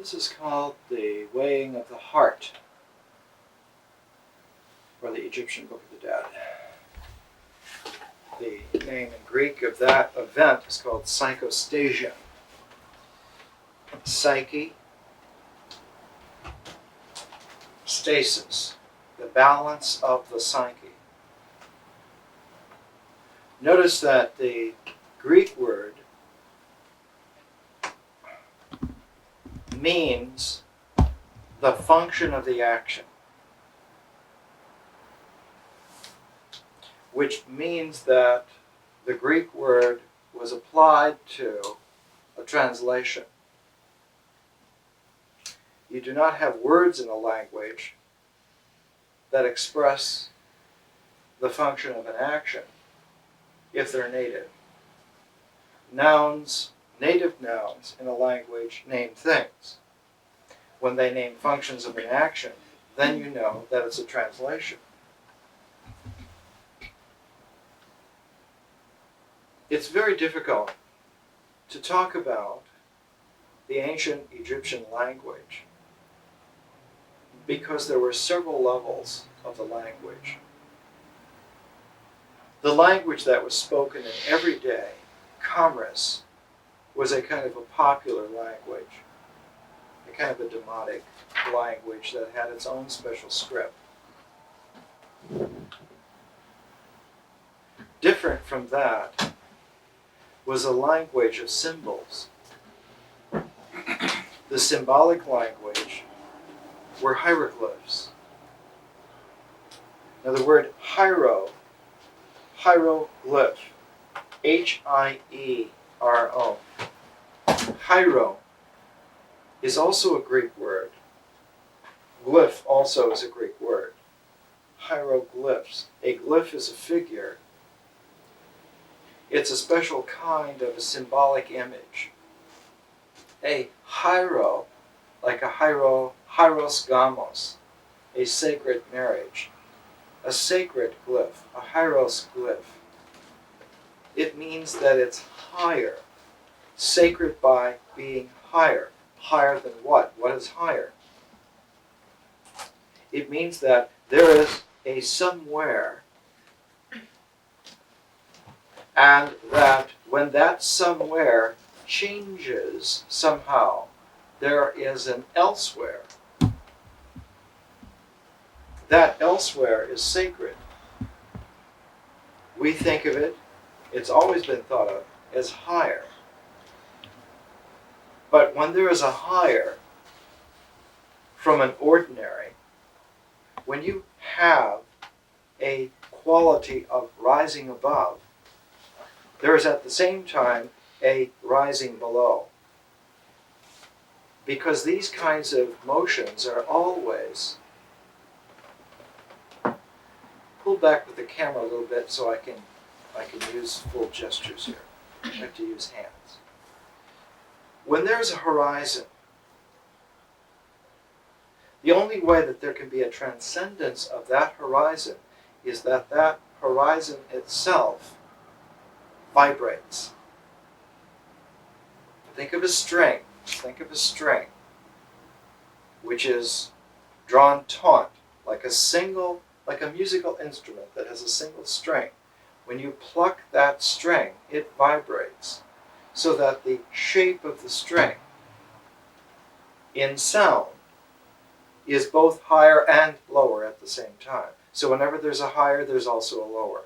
This is called the weighing of the heart, or the Egyptian Book of the Dead. The name in Greek of that event is called Psychostasia. Psyche, stasis, the balance of the psyche. Notice that the Greek word means the function of the action, which means that the Greek word was applied to a translation. You do not have words in a language that express the function of an action if they're native. Nouns, native nouns in a language name things. When they name functions of an action, then you know that it's a translation. It's very difficult to talk about the ancient Egyptian language because there were several levels of the language. The language that was spoken in everyday commerce was a kind of a popular language, a kind of a demotic language that had its own special script. Different from that was a language of symbols. The symbolic language were hieroglyphs. Now the word hieroglyph, H-I-E-R-O, hiero is also a Greek word. Glyph also is a Greek word. Hieroglyphs. A glyph is a figure. It's a special kind of a symbolic image. A hiero, like a hieros gamos, a sacred marriage, a sacred glyph, a hieros glyph. It means that it's higher, sacred by being higher. Higher than what? What is higher? It means that there is a somewhere, and that when that somewhere changes somehow, there is an elsewhere. That elsewhere is sacred. We think of it, it's always been thought of, as higher. But when there is a higher from an ordinary, when you have a quality of rising above, there is at the same time a rising below. Because these kinds of motions are always... Pull back with the camera a little bit so I can use full gestures here. I have to use hands. When there's a horizon, the only way that there can be a transcendence of that horizon is that that horizon itself vibrates. Think of a string. Think of a string which is drawn taut, like a musical instrument that has a single string. When you pluck that string, it vibrates, so that the shape of the string in sound is both higher and lower at the same time. So whenever there's a higher, there's also a lower.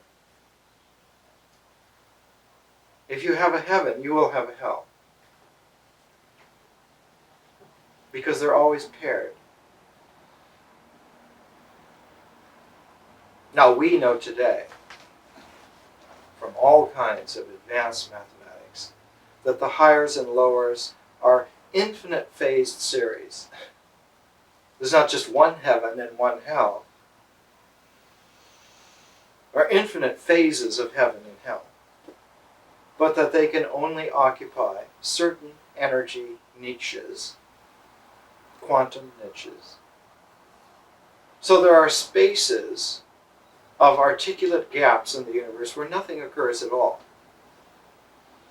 If you have a heaven, you will have a hell. Because they're always paired. Now we know today, from all kinds of advanced mathematics, that the highers and lowers are infinite phased series. There's not just one heaven and one hell. There are infinite phases of heaven and hell. But that they can only occupy certain energy niches, quantum niches. So there are spaces of articulate gaps in the universe where nothing occurs at all.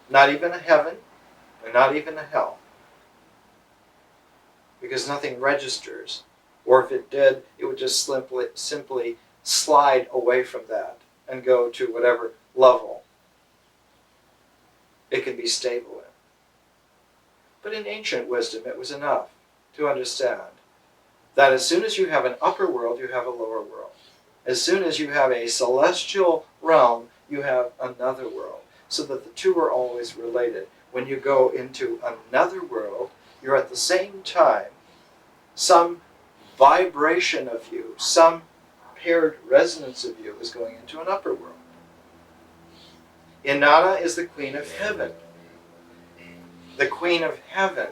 Not even a heaven, and not even a hell. because nothing registers. Or if it did, it would just simply slide away from that and go to whatever level it can be stable in. But in ancient wisdom, it was enough to understand that as soon as you have an upper world, you have a lower world. As soon as you have a celestial realm, you have another world, so that the two are always related. When you go into another world, you're at the same time, some vibration of you, some paired resonance of you is going into an upper world. Inanna is the queen of heaven. The queen of heaven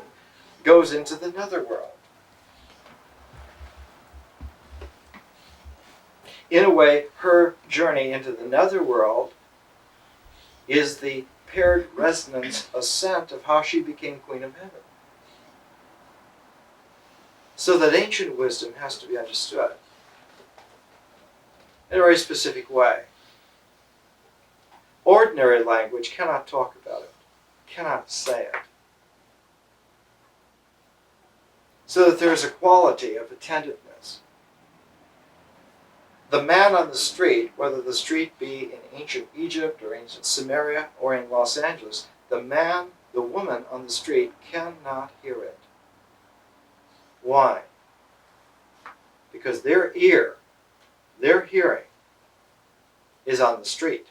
goes into the netherworld. In a way, her journey into the netherworld is the paired resonance ascent of how she became queen of heaven. So that ancient wisdom has to be understood in a very specific way. Ordinary language cannot talk about it, cannot say it. So that there is a quality of attentiveness. The man on the street, whether the street be in ancient Egypt or ancient Samaria or in Los Angeles, the woman on the street cannot hear it. Why? Because their ear, their hearing, is on the street.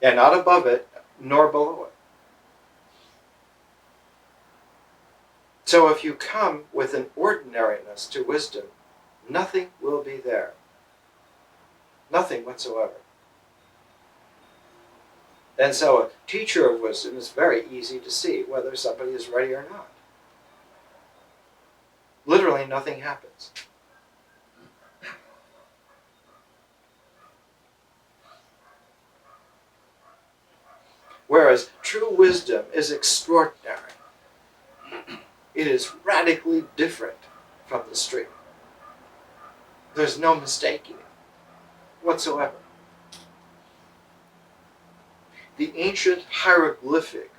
And not above it, nor below it. So if you come with an ordinariness to wisdom, nothing will be there. Nothing whatsoever. And so a teacher of wisdom is very easy to see whether somebody is ready or not. Literally nothing happens. Whereas true wisdom is extraordinary. It is radically different from the street. There's no mistaking it whatsoever. The ancient hieroglyphic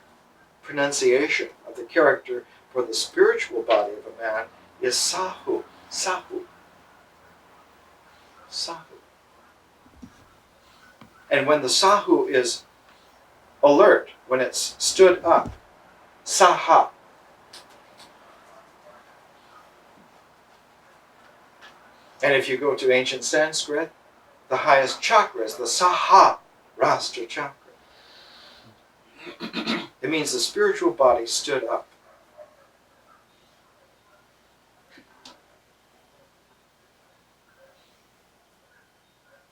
pronunciation of the character for the spiritual body of a man is Sahu, Sahu, Sahu. And when the Sahu is alert, when it's stood up, Saha. And if you go to ancient Sanskrit, the highest chakra is the Saha Rastra chakra. It means the spiritual body stood up.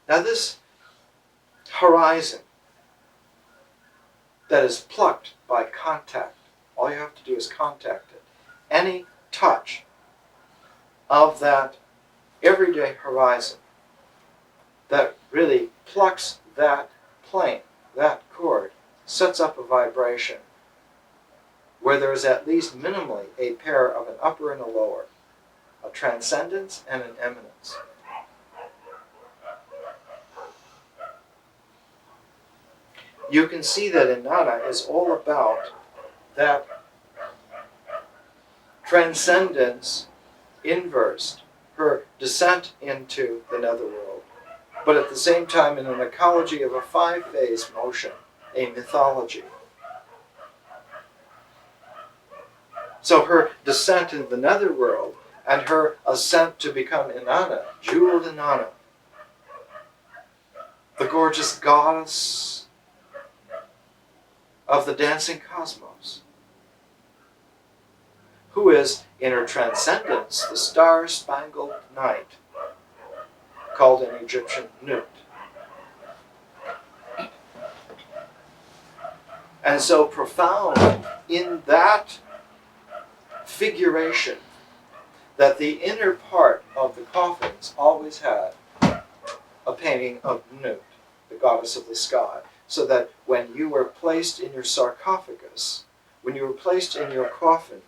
Now this horizon that is plucked by contact, all you have to do is contact it. Any touch of that everyday horizon that really plucks that plane, that chord, sets up a vibration where there is at least minimally a pair of an upper and a lower, a transcendence and an eminence. You can see that Inanna is all about that transcendence inversed, her descent into the netherworld, but at the same time in an ecology of a five-phase motion, a mythology. So her descent into the netherworld and her ascent to become Inanna, jeweled Inanna, the gorgeous goddess of the dancing cosmos, who is, in her transcendence, the star-spangled night, called in Egyptian Nut. And so profound in that figuration that the inner part of the coffins always had a painting of Nut, the goddess of the sky, so that when you were placed in your sarcophagus, when you were placed in your coffin,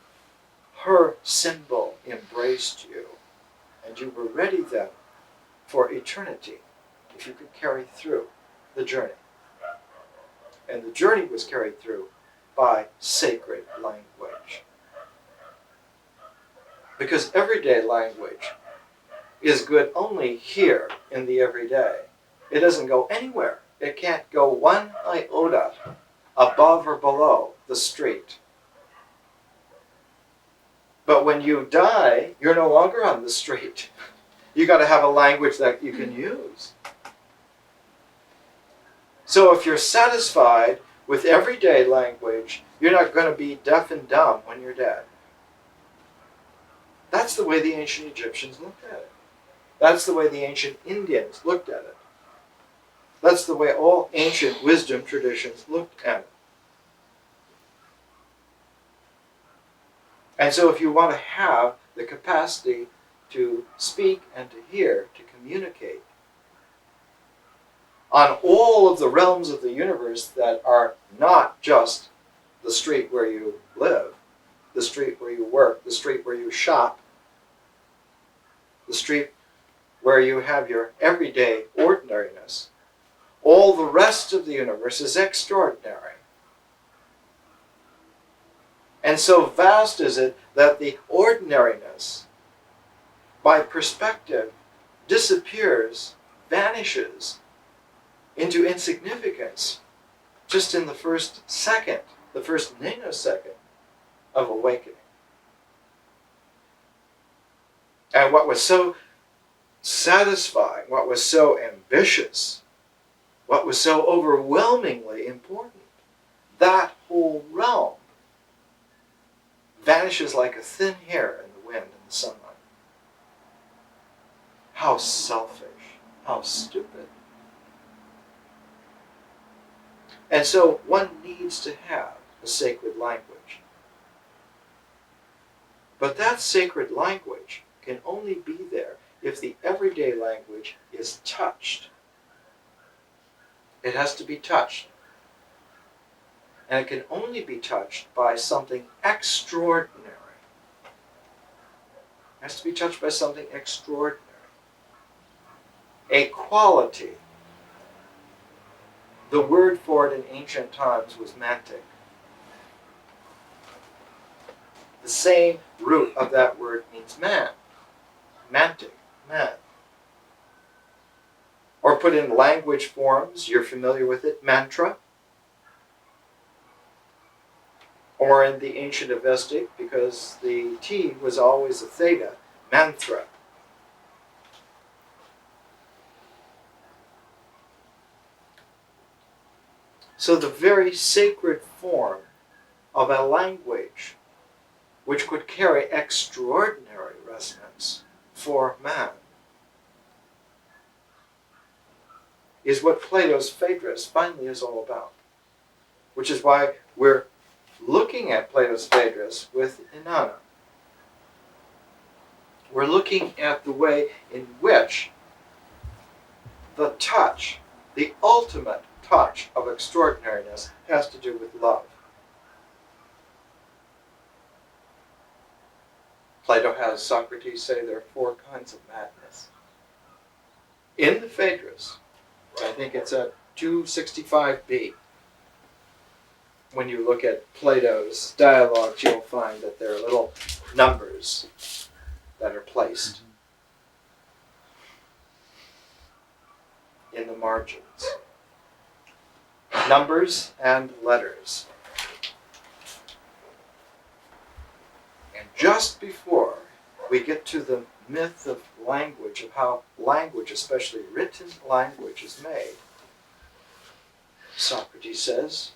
her symbol embraced you, and you were ready then for eternity, if you could carry through the journey. And the journey was carried through by sacred language. Because everyday language is good only here in the everyday. It doesn't go anywhere. It can't go one iota above or below the street. But when you die, you're no longer on the street. You got to have a language that you can use. So if you're satisfied with everyday language, you're not going to be deaf and dumb when you're dead. That's the way the ancient Egyptians looked at it. That's the way the ancient Indians looked at it. That's the way all ancient wisdom traditions looked at it. And so if you want to have the capacity to speak and to hear, to communicate, on all of the realms of the universe that are not just the street where you live, the street where you work, the street where you shop, the street where you have your everyday ordinariness, all the rest of the universe is extraordinary. And so vast is it that the ordinariness, by perspective, disappears, vanishes into insignificance just in the first second, the first nanosecond of awakening. And what was so satisfying, what was so ambitious, what was so overwhelmingly important, that whole realm vanishes like a thin hair in the wind and the sunlight. How selfish, how stupid. And so one needs to have a sacred language. But that sacred language can only be there if the everyday language is touched. It has to be touched. And it can only be touched by something extraordinary. It has to be touched by something extraordinary. A quality. The word for it in ancient times was mantic. The same root of that word means man. Mantic, man. Or put in language forms, you're familiar with it, mantra. Or in the ancient Avestic, because the T was always a theta, mantra. So the very sacred form of a language which could carry extraordinary resonance for man is what Plato's Phaedrus finally is all about. Which is why we're looking at Plato's Phaedrus with Inanna. We're looking at the way in which the touch, the ultimate touch of extraordinariness, has to do with love. Plato has Socrates say there are 4 kinds of madness. In the Phaedrus, I think it's at 265b, when you look at Plato's dialogues, you'll find that there are little numbers that are placed in the margins. Numbers and letters. And just before we get to the myth of language, of how language, especially written language, is made, Socrates says,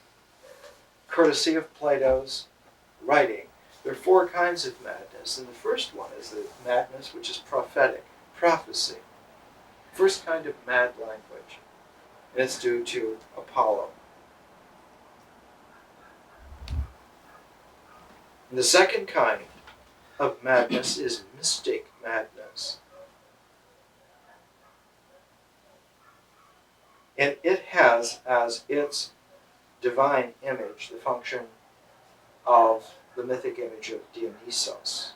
courtesy of Plato's writing, there are 4 kinds of madness, and the first one is the madness which is prophetic, prophecy. First kind of mad language, and it's due to Apollo. And the second kind of madness is mystic madness. And it has as its divine image the function of the mythic image of Dionysos.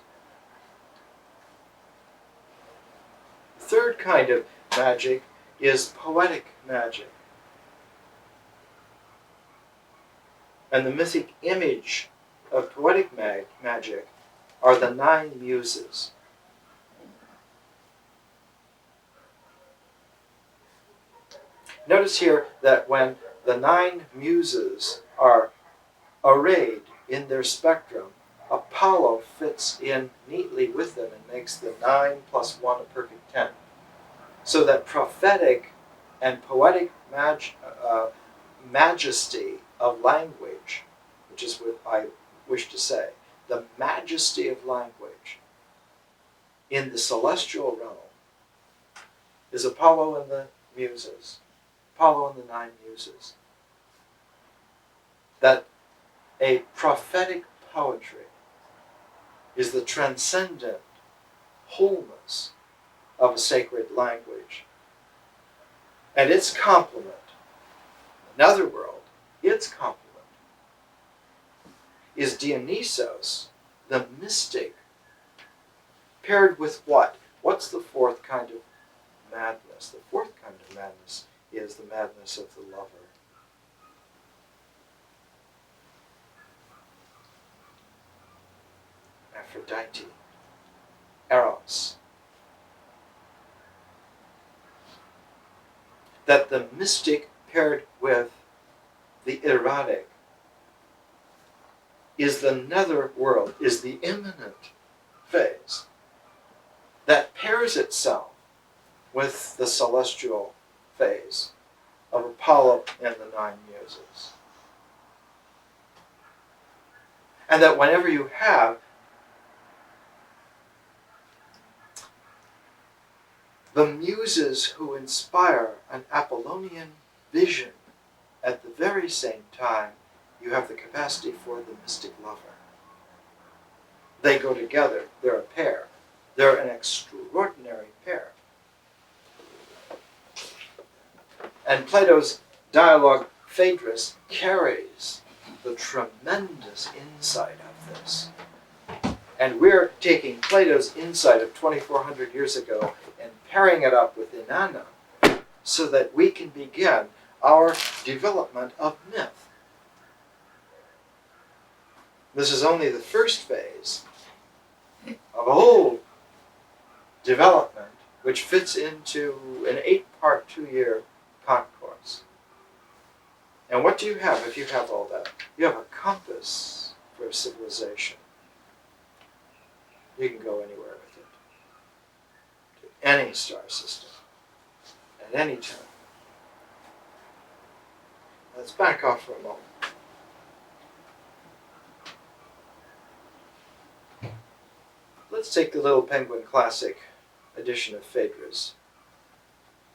The third kind of magic is poetic magic. And the mythic image of poetic magic are the 9 muses. Notice here that when the 9 muses are arrayed in their spectrum, Apollo fits in neatly with them and makes the 9 plus 1 a perfect 10. So that prophetic and poetic majesty of language, which is what I wish to say, the majesty of language in the celestial realm is Apollo and the muses, Apollo and the 9 muses. That a prophetic poetry is the transcendent wholeness of a sacred language. And its complement, another world, its complement, is Dionysos, the mystic, paired with what? What's the 4th kind of madness? The 4th kind of madness is the madness of the lover. Aphrodite, Eros. That the mystic paired with the erotic is the nether world, is the immanent phase that pairs itself with the celestial phase of Apollo and the 9 muses. And that whenever you have the muses who inspire an Apollonian vision, at the very same time, you have the capacity for the mystic lover. They go together. They're a pair. They're an extraordinary pair. And Plato's dialogue Phaedrus carries the tremendous insight of this. And we're taking Plato's insight of 2,400 years ago and pairing it up with Inanna so that we can begin our development of myth. This is only the first phase of a whole development which fits into an 8-part 2-year concourse. And what do you have if you have all that? You have a compass for civilization. You can go anywhere with it. To any star system. At any time. Let's back off for a moment. Let's take the Little Penguin Classic edition of Phaedrus,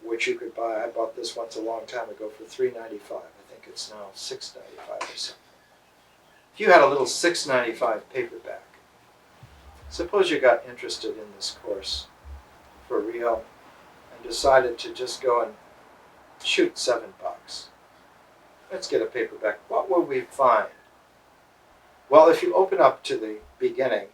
which you could buy. I bought this once a long time ago for $3.95. I think it's now $6.95 or something. If you had a little $6.95 paperback, suppose you got interested in this course for real and decided to just go and shoot $7. Let's get a paperback. What will we find? Well, if you open up to the beginning,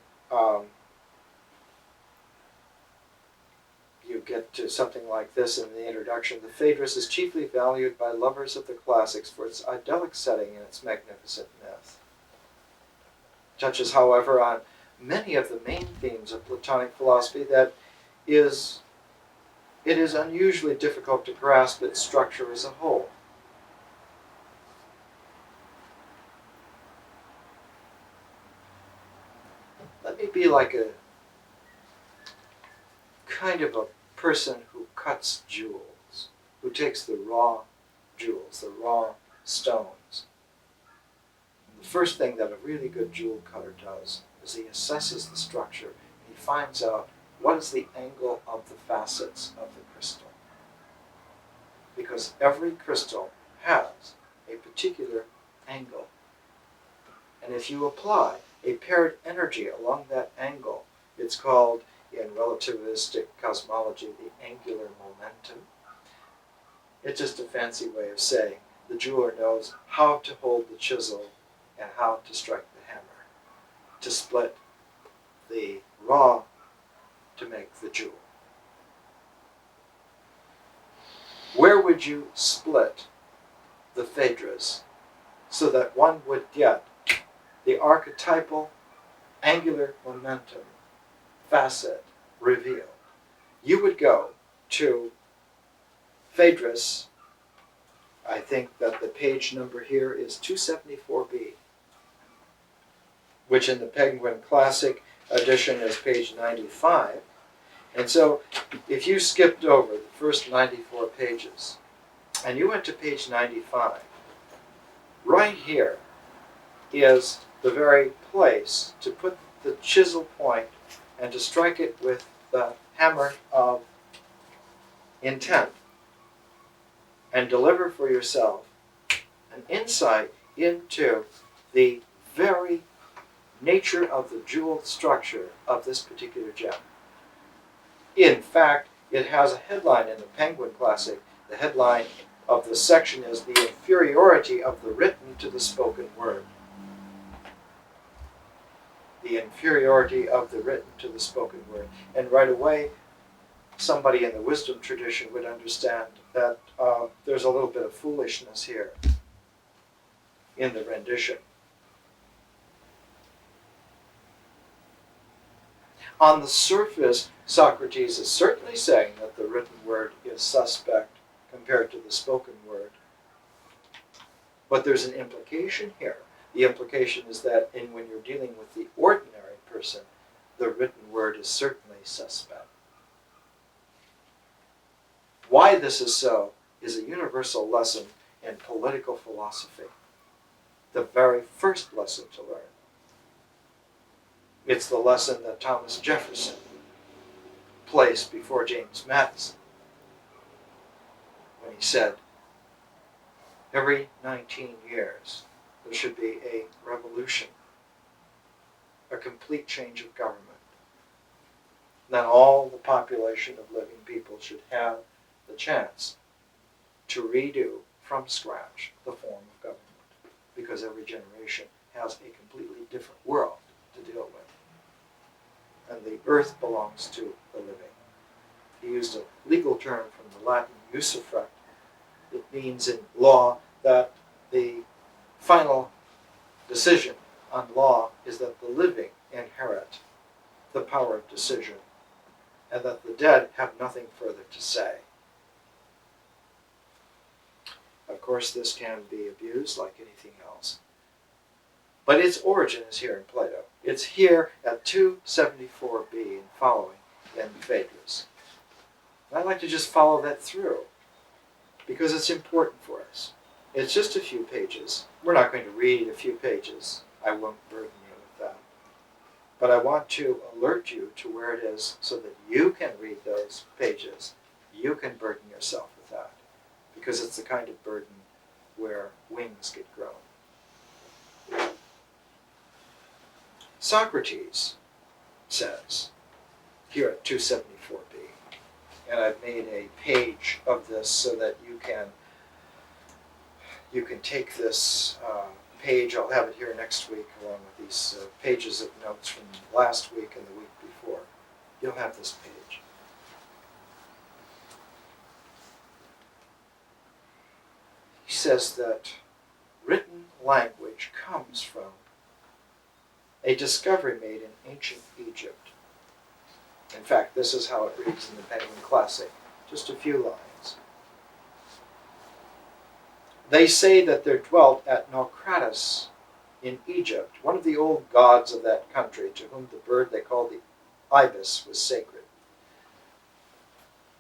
you get to something like this in the introduction. The Phaedrus is chiefly valued by lovers of the classics for its idyllic setting and its magnificent myth. It touches, however, on many of the main themes of Platonic philosophy that it is unusually difficult to grasp its structure as a whole. Let me be like a kind of a person who cuts jewels, who takes the raw jewels, the raw stones. And the first thing that a really good jewel cutter does is he assesses the structure and he finds out what is the angle of the facets of the crystal. Because every crystal has a particular angle. And if you apply a paired energy along that angle, it's called, in relativistic cosmology, the angular momentum. It's just a fancy way of saying the jeweler knows how to hold the chisel and how to strike the hammer, to split the raw to make the jewel. Where would you split the Phaedrus so that one would get the archetypal angular momentum facet revealed. You would go to Phaedrus. I think that the page number here is 274b, which in the Penguin Classic edition is page 95. And so if you skipped over the first 94 pages and you went to page 95, right here is the very place to put the chisel point and to strike it with the hammer of intent and deliver for yourself an insight into the very nature of the jeweled structure of this particular gem. In fact, it has a headline in the Penguin Classic. The headline of this section is "The Inferiority of the Written to the Spoken Word." The inferiority of the written to the spoken word. And right away, somebody in the wisdom tradition would understand that there's a little bit of foolishness here in the rendition. On the surface, Socrates is certainly saying that the written word is suspect compared to the spoken word. But there's an implication here. The implication is that when you're dealing with the ordinary person, the written word is certainly suspect. Why this is so is a universal lesson in political philosophy. The very first lesson to learn. It's the lesson that Thomas Jefferson placed before James Madison when he said, every 19 years there should be a revolution, a complete change of government. Then all the population of living people should have the chance to redo from scratch the form of government, because every generation has a completely different world to deal with. And the earth belongs to the living. He used a legal term from the Latin usufruct. It means in law that the final decision on law is that the living inherit the power of decision and that the dead have nothing further to say. Of course, this can be abused like anything else. But its origin is here in Plato. It's here at 274b and following in Phaedrus. And I'd like to just follow that through because it's important for us. It's just a few pages. We're not going to read a few pages. I won't burden you with that. But I want to alert you to where it is so that you can read those pages. You can burden yourself with that because it's the kind of burden where wings get grown. Socrates says, here at 274b, and I've made a page of this so that you can take this page. I'll have it here next week along with these pages of notes from last week and the week before. You'll have this page. He says that written language comes from a discovery made in ancient Egypt. In fact, this is how it reads in the Penguin Classic. Just a few lines. They say that there dwelt at Naucratis in Egypt, one of the old gods of that country, to whom the bird they called the ibis was sacred.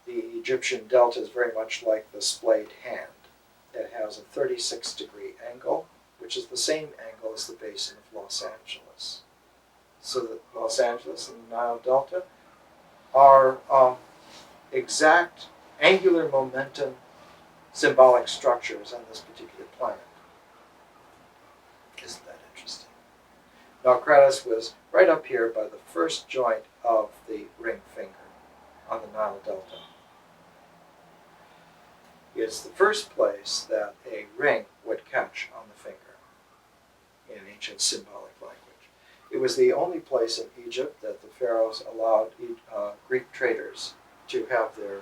The Egyptian delta is very much like the splayed hand. It has a 36-degree angle, which is the same angle as the basin of Los Angeles. So that Los Angeles and the Nile Delta are exact angular momentum symbolic structures on this particular planet. Isn't that interesting? Naucratis was right up here by the first joint of the ring finger on the Nile Delta. It's the first place that a ring would catch on the finger in ancient symbolic language. It was the only place in Egypt that the pharaohs allowed Greek traders to have their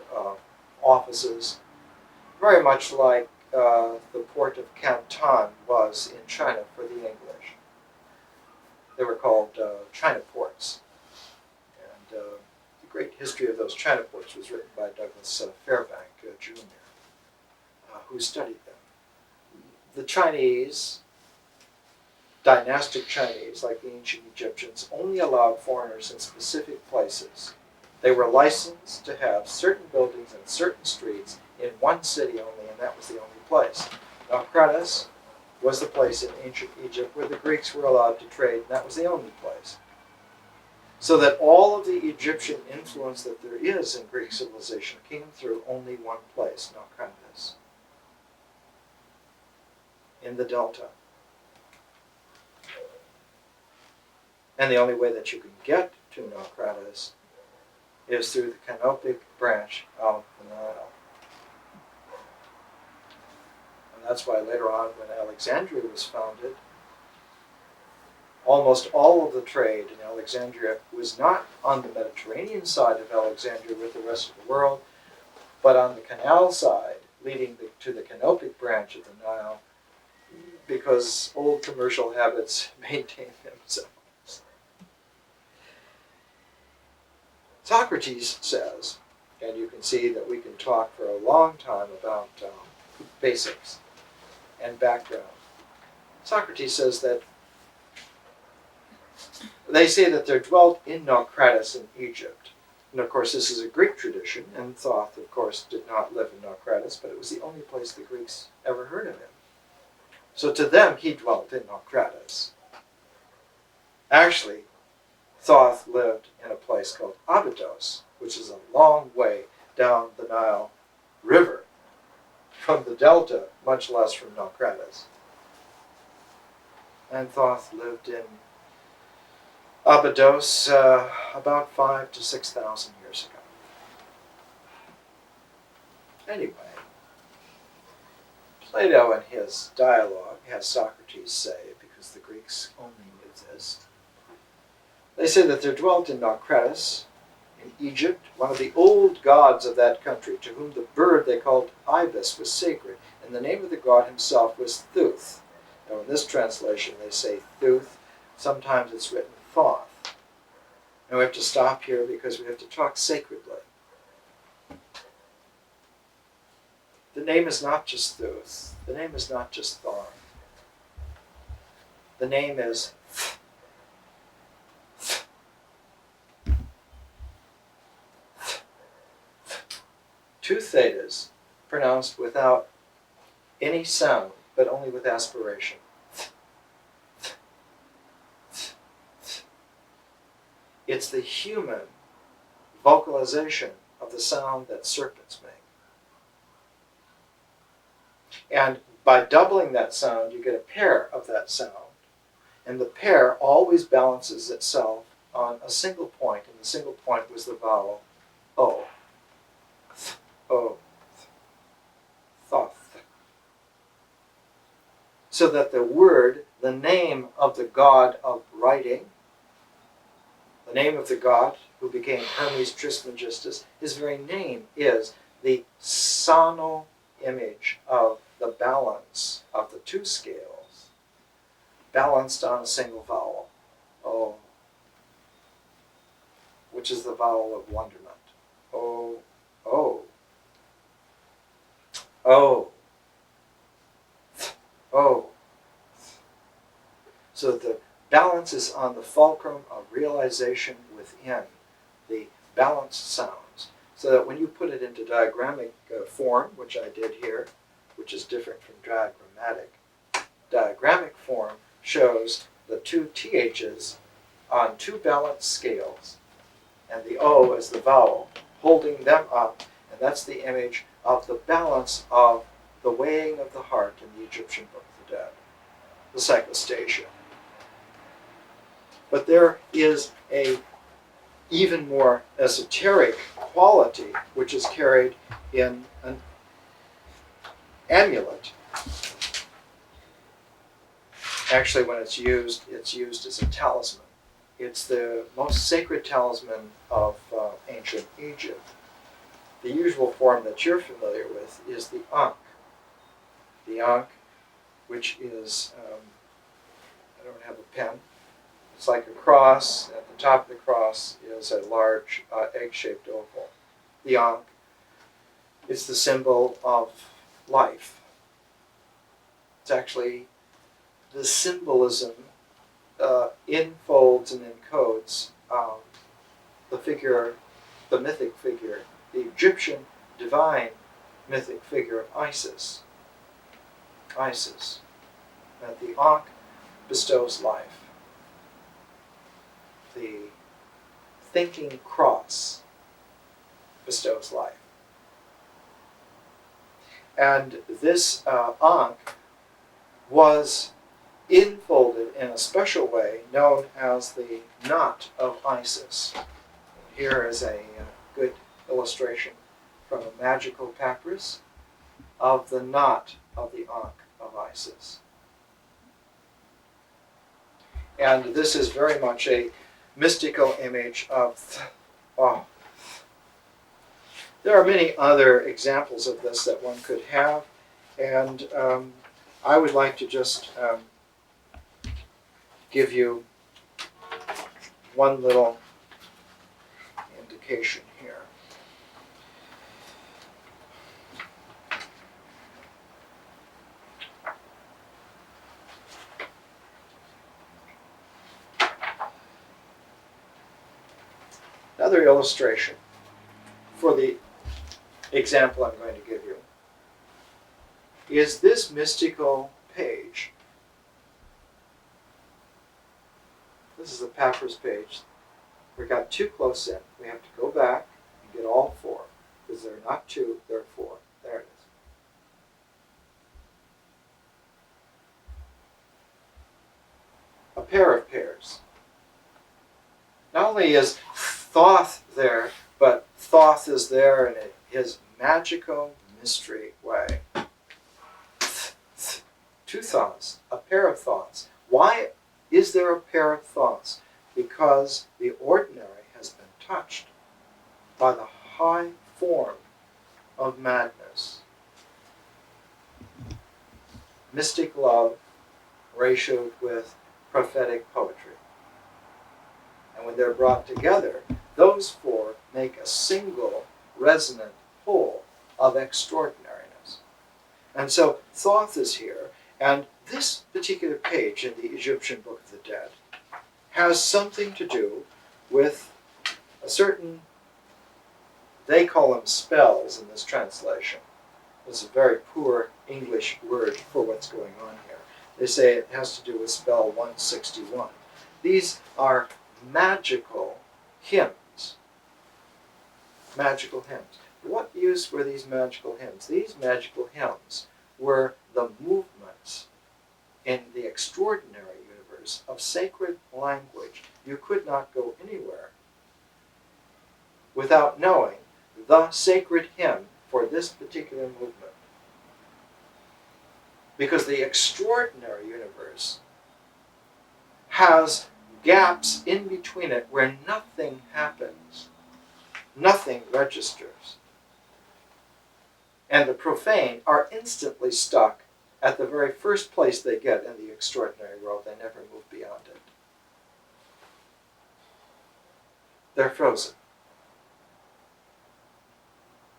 offices, very much like the port of Canton was in China for the English. They were called China ports. And the great history of those China ports was written by Douglas Fairbank Jr., who studied them. The Chinese, dynastic Chinese, like the ancient Egyptians, only allowed foreigners in specific places. They were licensed to have certain buildings and certain streets in one city only, and that was the only place. Naucratis was the place in ancient Egypt where the Greeks were allowed to trade, and that was the only place. So that all of the Egyptian influence that there is in Greek civilization came through only one place, Naucratis, in the Delta. And the only way that you can get to Naucratis is through the canopic branch of the Nile. And that's why later on, when Alexandria was founded, almost all of the trade in Alexandria was not on the Mediterranean side of Alexandria with the rest of the world, but on the canal side, leading to the canopic branch of the Nile, because old commercial habits maintain themselves. Socrates says, and you can see that we can talk for a long time about basics and background. Socrates says that they say that there dwelt in Naucratis in Egypt. And of course this is a Greek tradition, and Thoth of course did not live in Naucratis, but it was the only place the Greeks ever heard of him. So to them he dwelt in Naucratis. Actually, Thoth lived in a place called Abydos, which is a long way down the Nile River from the Delta, much less from Naucratis. And Thoth lived in Abydos about 5,000 to 6,000 years ago. Anyway, Plato in his dialogue has Socrates say, because the Greeks only knew this, they say that there dwelt in Naucratis, in Egypt, one of the old gods of that country, to whom the bird they called ibis was sacred, and the name of the god himself was Thuth. Now in this translation they say Thuth, sometimes it's written Thoth. And we have to stop here because we have to talk sacredly. The name is not just Thuth, the name is not just Thoth. The name is two thetas pronounced without any sound, but only with aspiration. It's the human vocalization of the sound that serpents make. And by doubling that sound, you get a pair of that sound. And the pair always balances itself on a single point, and the single point was the vowel O. O. Thoth. So that the word, the name of the god of writing, the name of the god who became Hermes Trismegistus, his very name is the sonal image of the balance of the two scales, balanced on a single vowel, O, which is the vowel of wonderment. O, O, O, O. So the balance is on the fulcrum of realization within the balanced sounds, so that when you put it into diagrammic form, which I did here, which is different from diagrammic form shows the two THs on two balanced scales, and the O as the vowel, holding them up, and that's the image of the balance of the weighing of the heart in the Egyptian Book of the Dead, the Psychostasia. But there is a even more esoteric quality which is carried in an amulet. Actually, when it's used as a talisman. It's the most sacred talisman of ancient Egypt. The usual form that you're familiar with is the ankh. The Ankh, which is, I don't have a pen, it's like a cross. At the top of the cross is a large egg-shaped oval. The Ankh is the symbol of life. It's actually the symbolism enfolds and encodes the figure, the mythic figure, the Egyptian divine mythic figure of Isis. Isis. That the Ankh bestows life. The thinking cross bestows life. And this Ankh was enfolded in a special way known as the knot of Isis. Here is a good illustration from a magical papyrus of the knot of the Ankh of Isis. And this is very much a mystical image of, there are many other examples of this that one could have, and I would like to just give you one little indication here. Another illustration for the example I'm going to give you is this mystical page. This is a papyrus page. We got too close in. We have to go back and get all four, because there are not two, there are four. There it is. A pair of pairs. Not only is Thoth there, but Thoth is there in his magical mystery way. Two thoughts, a pair of thoughts. Why is there a pair of thoughts? Because the ordinary has been touched by the high form of madness. Mystic love ratioed with prophetic poetry. And when they're brought together, those four make a single resonant whole of extraordinariness. And so Thoth is here, and this particular page in the Egyptian Book of the Dead has something to do with a certain, they call them spells in this translation. It's a very poor English word for what's going on here. They say it has to do with spell 161. These are magical hymns. Magical hymns. What use were these magical hymns? These magical hymns were the movements in the extraordinary universe of sacred language. You could not go anywhere without knowing the sacred hymn for this particular movement. Because the extraordinary universe has gaps in between it where nothing happens. Nothing registers. And the profane are instantly stuck at the very first place they get in the extraordinary world. They never move beyond it. They're frozen.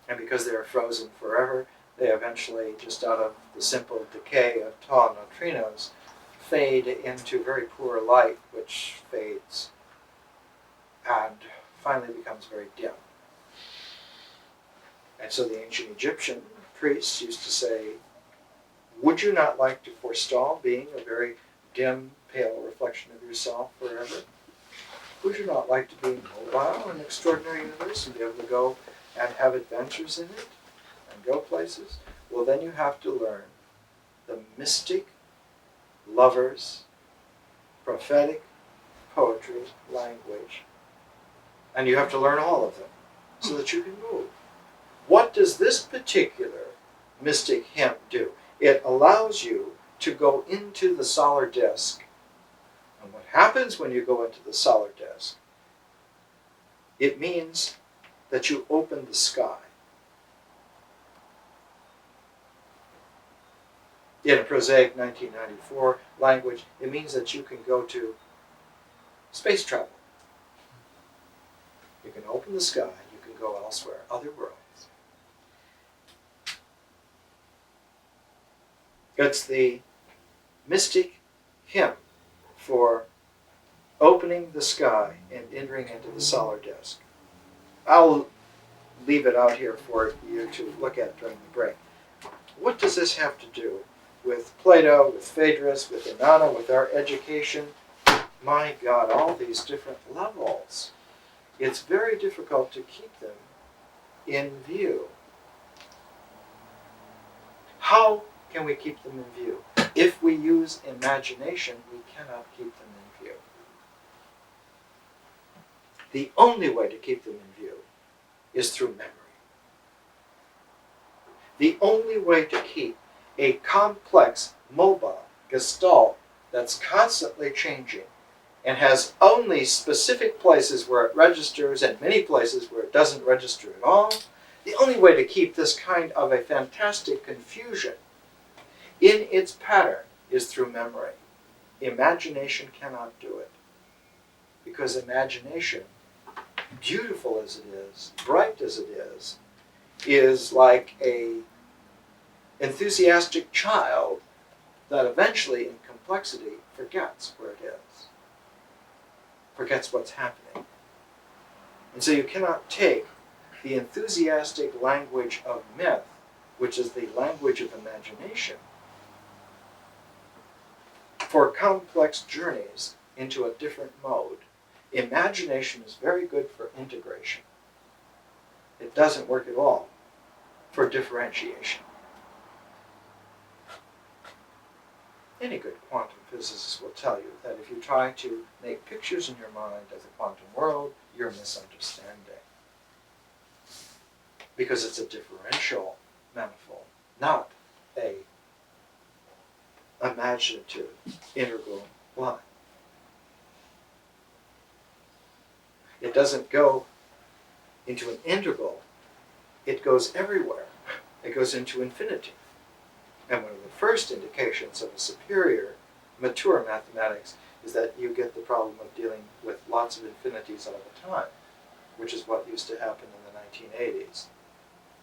And because they are frozen forever, they eventually, just out of the simple decay of tau neutrinos, fade into very poor light, which fades and finally becomes very dim. And so the ancient Egyptian priests used to say, would you not like to forestall being a very dim, pale reflection of yourself forever? Would you not like to be mobile in an extraordinary universe and be able to go and have adventures in it and go places? Well, then you have to learn the mystic, lovers, prophetic, poetry, language. And you have to learn all of them so that you can move. What does this particular mystic hymn do? It allows you to go into the solar disk. And what happens when you go into the solar disk? It means that you open the sky. In a prosaic 1994 language, it means that you can go to space travel. You can open the sky, you can go elsewhere, other worlds. It's the mystic hymn for opening the sky and entering into the solar disk. I'll leave it out here for you to look at during the break. What does this have to do with Plato, with Phaedrus, with Inanna, with our education? My God, all these different levels. It's very difficult to keep them in view. How can we keep them in view? If we use imagination, we cannot keep them in view. The only way to keep them in view is through memory. The only way to keep a complex, mobile gestalt that's constantly changing and has only specific places where it registers and many places where it doesn't register at all, the only way to keep this kind of a fantastic confusion in its pattern is through memory. Imagination cannot do it. Because imagination, beautiful as it is, bright as it is like a enthusiastic child that eventually in complexity forgets where it is, forgets what's happening. And so you cannot take the enthusiastic language of myth, which is the language of imagination, for complex journeys into a different mode. Imagination is very good for integration. It doesn't work at all for differentiation. Any good quantum physicist will tell you that if you try to make pictures in your mind of the quantum world, you're misunderstanding. Because it's a differential manifold, not a imaginative integral line. It doesn't go into an integral, it goes everywhere. It goes into infinity. And one of the first indications of a superior, mature mathematics is that you get the problem of dealing with lots of infinities all the time, which is what used to happen in the 1980s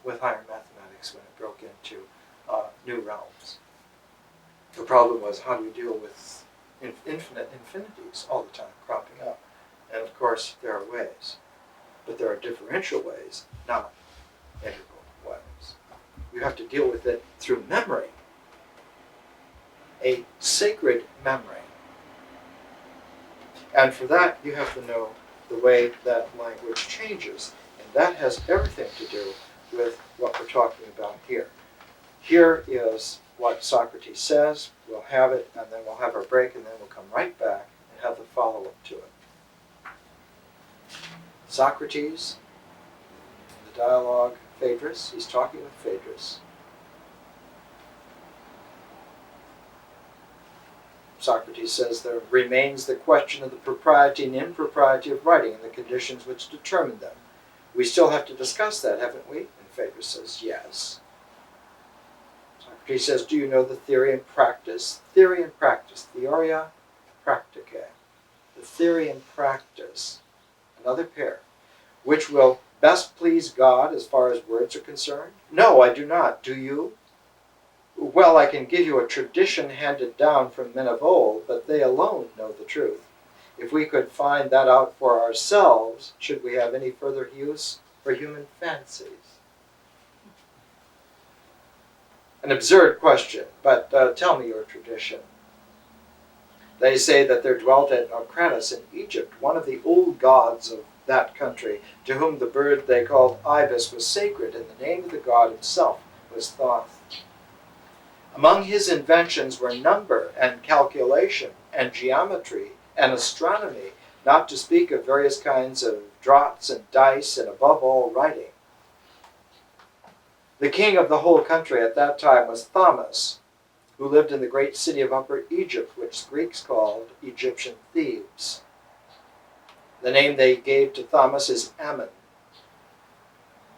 with higher mathematics when it broke into new realms. The problem was, how do you deal with infinite infinities all the time cropping up? And of course, there are ways. But there are differential ways, not integral ways. You have to deal with it through memory. A sacred memory. And for that, you have to know the way that language changes. And that has everything to do with what we're talking about here. Here is what Socrates says. We'll have it, and then we'll have our break, and then we'll come right back and have the follow-up to it. Socrates, in the dialogue, Phaedrus, he's talking with Phaedrus. Socrates says there remains the question of the propriety and impropriety of writing and the conditions which determine them. We still have to discuss that, haven't we? And Phaedrus says, yes. Socrates says, do you know the theory and practice? Theory and practice. Theoria practicae. The theory and practice. Another pair. Which will best please God as far as words are concerned? No, I do not. Do you? Well, I can give you a tradition handed down from men of old, but they alone know the truth. If we could find that out for ourselves, should we have any further use for human fancies? An absurd question, but tell me your tradition. They say that there dwelt at Naucratis in Egypt one of the old gods of that country, to whom the bird they called ibis was sacred, and the name of the god himself was Thoth. Among his inventions were number and calculation and geometry and astronomy, not to speak of various kinds of draughts and dice, and above all, writing. The king of the whole country at that time was Thaumas, who lived in the great city of Upper Egypt, which the Greeks called Egyptian Thebes. The name they gave to Thaumas is Ammon.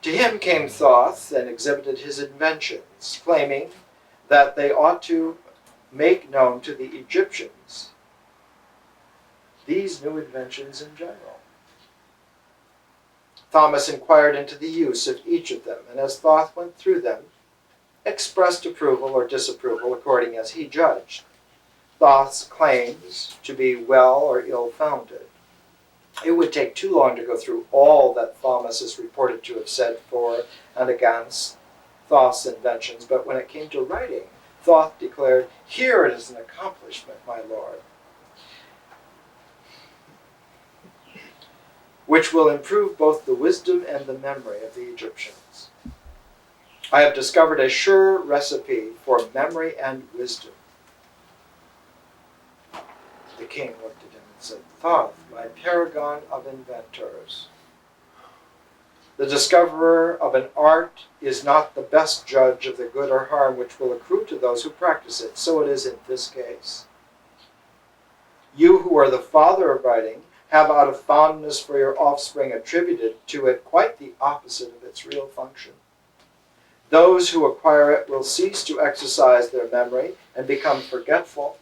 To him came Thoth and exhibited his inventions, claiming that they ought to make known to the Egyptians these new inventions in general. Thomas inquired into the use of each of them, and as Thoth went through them, expressed approval or disapproval according as he judged Thoth's claims to be well or ill-founded. It would take too long to go through all that Thomas is reported to have said for and against Thoth's inventions, but when it came to writing, Thoth declared, "Here it is an accomplishment, my Lord, which will improve both the wisdom and the memory of the Egyptians. I have discovered a sure recipe for memory and wisdom." The king looked at him and said, "Thoth, my paragon of inventors, the discoverer of an art is not the best judge of the good or harm which will accrue to those who practice it. So it is in this case. You who are the father of writing have out of fondness for your offspring attributed to it quite the opposite of its real function. Those who acquire it will cease to exercise their memory and become forgetful.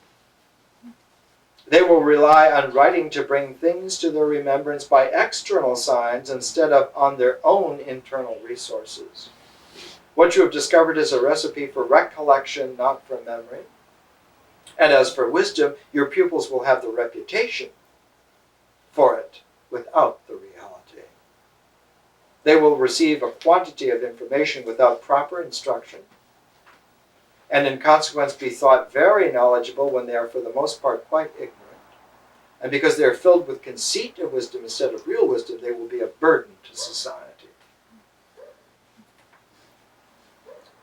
They will rely on writing to bring things to their remembrance by external signs instead of on their own internal resources. What you have discovered is a recipe for recollection, not for memory. And as for wisdom, your pupils will have the reputation for it without the reality. They will receive a quantity of information without proper instruction, and in consequence be thought very knowledgeable when they are for the most part quite ignorant. And because they are filled with conceit of wisdom instead of real wisdom, they will be a burden to society."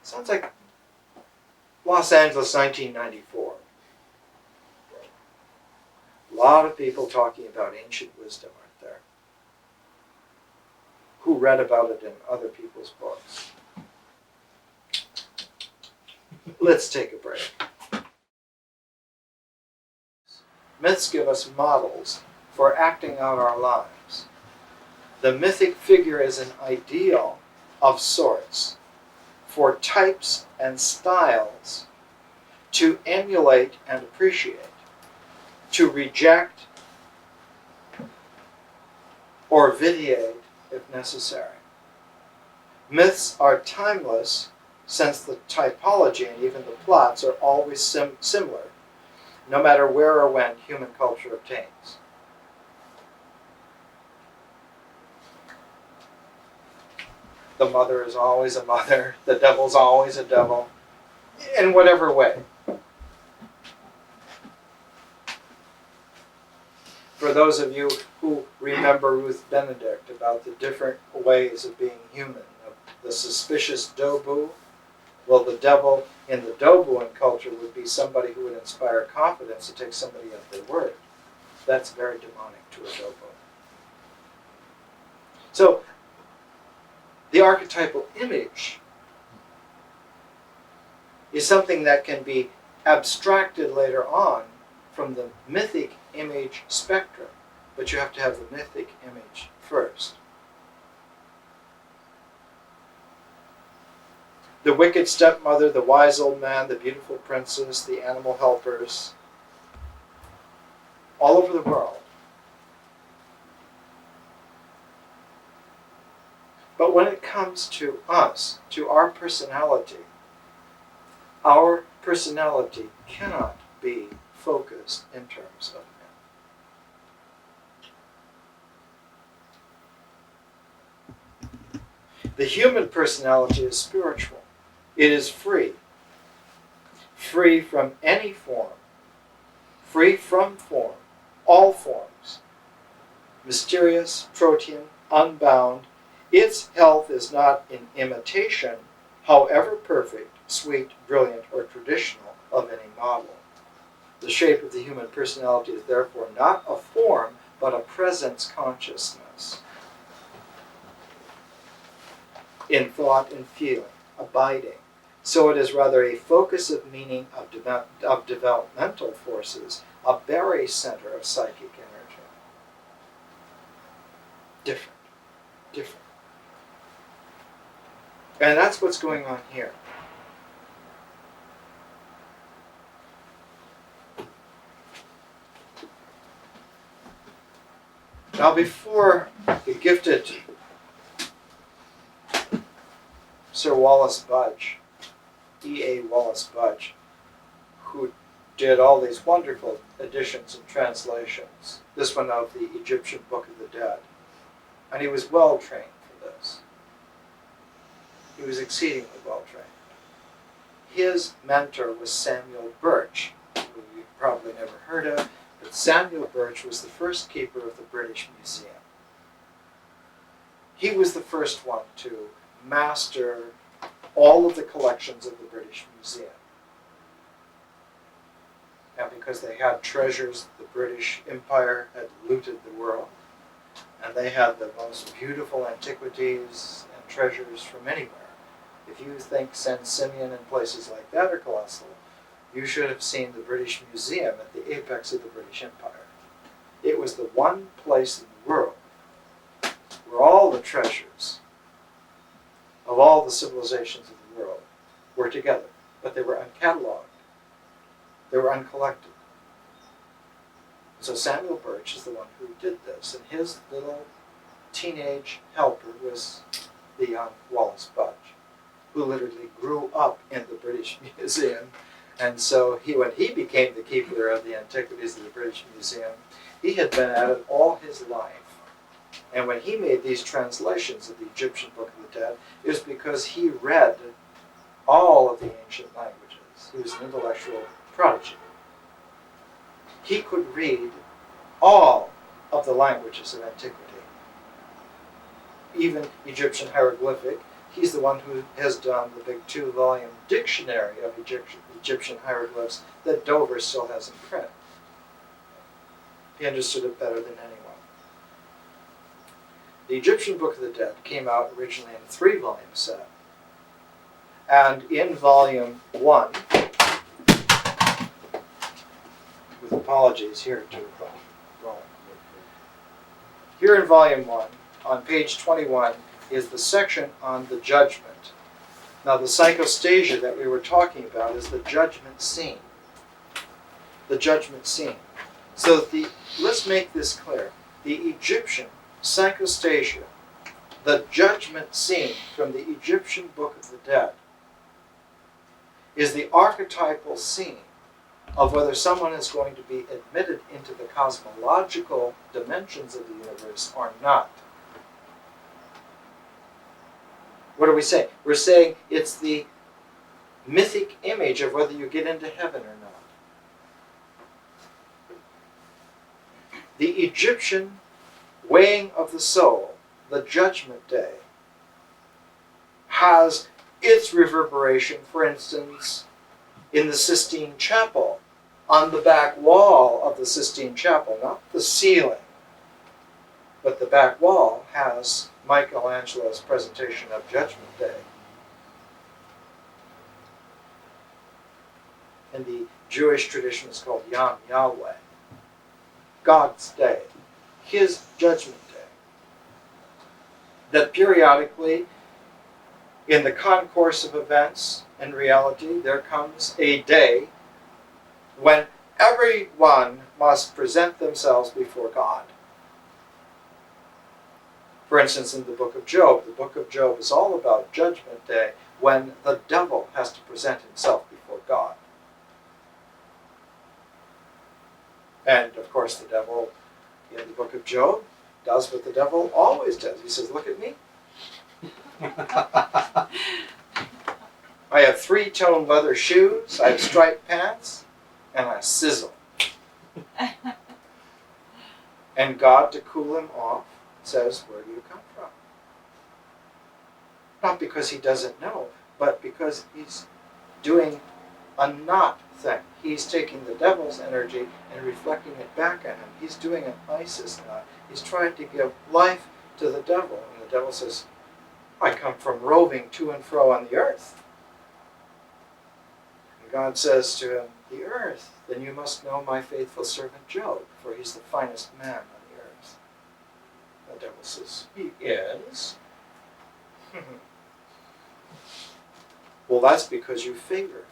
Sounds like Los Angeles, 1994. A lot of people talking about ancient wisdom, aren't there? Who read about it in other people's books. Let's take a break. Myths give us models for acting out our lives. The mythic figure is an ideal of sorts for types and styles to emulate and appreciate, to reject or vitiate if necessary. Myths are timeless since the typology and even the plots are always similar, no matter where or when human culture obtains. The mother is always a mother, the devil's always a devil, in whatever way. For those of you who remember Ruth Benedict about the different ways of being human, of the suspicious dobu, well, the devil in the Dobuan culture would be somebody who would inspire confidence to take somebody at their word. That's very demonic to a Dobu. So, the archetypal image is something that can be abstracted later on from the mythic image spectrum, but you have to have the mythic image first. The wicked stepmother, the wise old man, the beautiful princess, the animal helpers, all over the world. But when it comes to us, to our personality cannot be focused in terms of men. The human personality is spiritual. It is free. Free from any form. Free from form. All forms. Mysterious, protean, unbound. Its health is not in imitation, however perfect, sweet, brilliant, or traditional, of any model. The shape of the human personality is therefore not a form, but a presence consciousness. In thought and feeling, abiding. So it is rather a focus of meaning of developmental forces, a barycenter of psychic energy. Different. And that's what's going on here. Now, before the gifted Sir Wallace Budge, E.A. Wallace Budge, who did all these wonderful editions and translations, this one of the Egyptian Book of the Dead, and he was well trained for this. He was exceedingly well trained. His mentor was Samuel Birch, who you've probably never heard of, but Samuel Birch was the first keeper of the British Museum. He was the first one to master all of the collections of the British Museum. And because they had treasures, the British Empire had looted the world, and they had the most beautiful antiquities and treasures from anywhere. If you think San Simeon and places like that are colossal, you should have seen the British Museum at the apex of the British Empire. It was the one place in the world where all the treasures of all the civilizations of the world were together, but they were uncatalogued. They were uncollected. So Samuel Birch is the one who did this, and his little teenage helper was the young Wallace Budge, who literally grew up in the British Museum. And so when he became the keeper of the antiquities of the British Museum, he had been at it all his life. And when he made these translations of the Egyptian Book of the Dead, it was because he read all of the ancient languages. He was an intellectual prodigy. He could read all of the languages of antiquity. Even Egyptian hieroglyphic. He's the one who has done the big 2-volume dictionary of Egyptian hieroglyphs that Dover still has in print. He understood it better than anyone. The Egyptian Book of the Dead came out originally in a 3-volume set. And in volume 1, with apologies here to Roland. Here in volume 1, on page 21, is the section on the judgment. Now the psychostasia that we were talking about is the judgment scene. The judgment scene. So let's make this clear. The Egyptian psychostasia, the judgment scene from the Egyptian Book of the Dead, is the archetypal scene of whether someone is going to be admitted into the cosmological dimensions of the universe or not. What are we saying? We're saying it's the mythic image of whether you get into heaven or not. The Egyptian weighing of the soul, the judgment day, has its reverberation, for instance, in the Sistine Chapel, on the back wall of the Sistine Chapel, not the ceiling, but the back wall has Michelangelo's presentation of Judgment Day. In the Jewish tradition, it's called Yom Yahweh, God's Day, His Judgment Day. That periodically, in the concourse of events and reality, there comes a day when everyone must present themselves before God. For instance, in the book of Job is all about Judgment Day, when the devil has to present himself before God. And of course the devil, in the book of Job, does what the devil always does. He says, look at me. I have 3-tone leather shoes, I have striped pants, and I sizzle. And God, to cool him off, says, where do you come from? Not because he doesn't know, but because he's doing a not thing. He's taking the devil's energy and reflecting it back at him. He's doing an Isis knot. He's trying to give life to the devil. And the devil says, I come from roving to and fro on the earth. And God says to him, the earth, then you must know my faithful servant Job, for he's the finest man on the earth. The devil says, he is. Well, that's because you favor.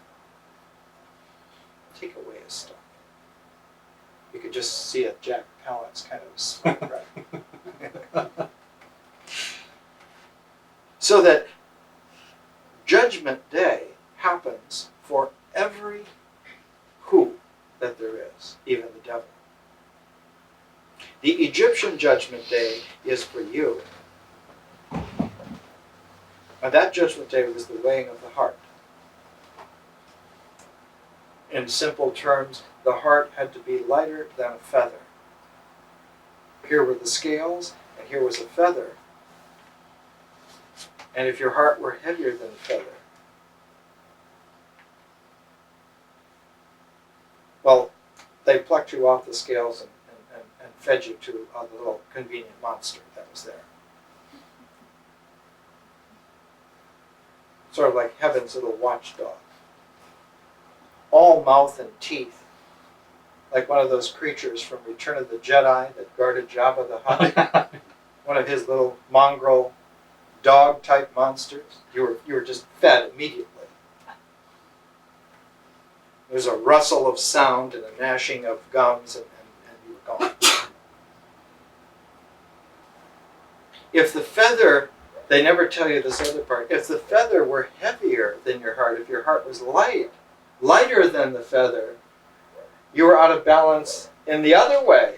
Take away his stuff. You could just see it, Jack Palance kind of smirk, right? So that Judgment Day happens for every who that there is, even the devil. The Egyptian Judgment Day is for you. And that Judgment Day was the weighing of the heart. In simple terms, the heart had to be lighter than a feather. Here were the scales, and here was a feather. And if your heart were heavier than a feather, well, they plucked you off the scales and fed you to a little convenient monster that was there. Sort of like heaven's little watchdog. All mouth and teeth, like one of those creatures from Return of the Jedi that guarded Jabba the Hutt. One of his little mongrel dog-type monsters. You were just fed immediately. There's a rustle of sound and a gnashing of gums, and you were gone. If the feather, they never tell you this other part, if the feather were heavier than your heart, if your heart was lighter than the feather, you were out of balance in the other way.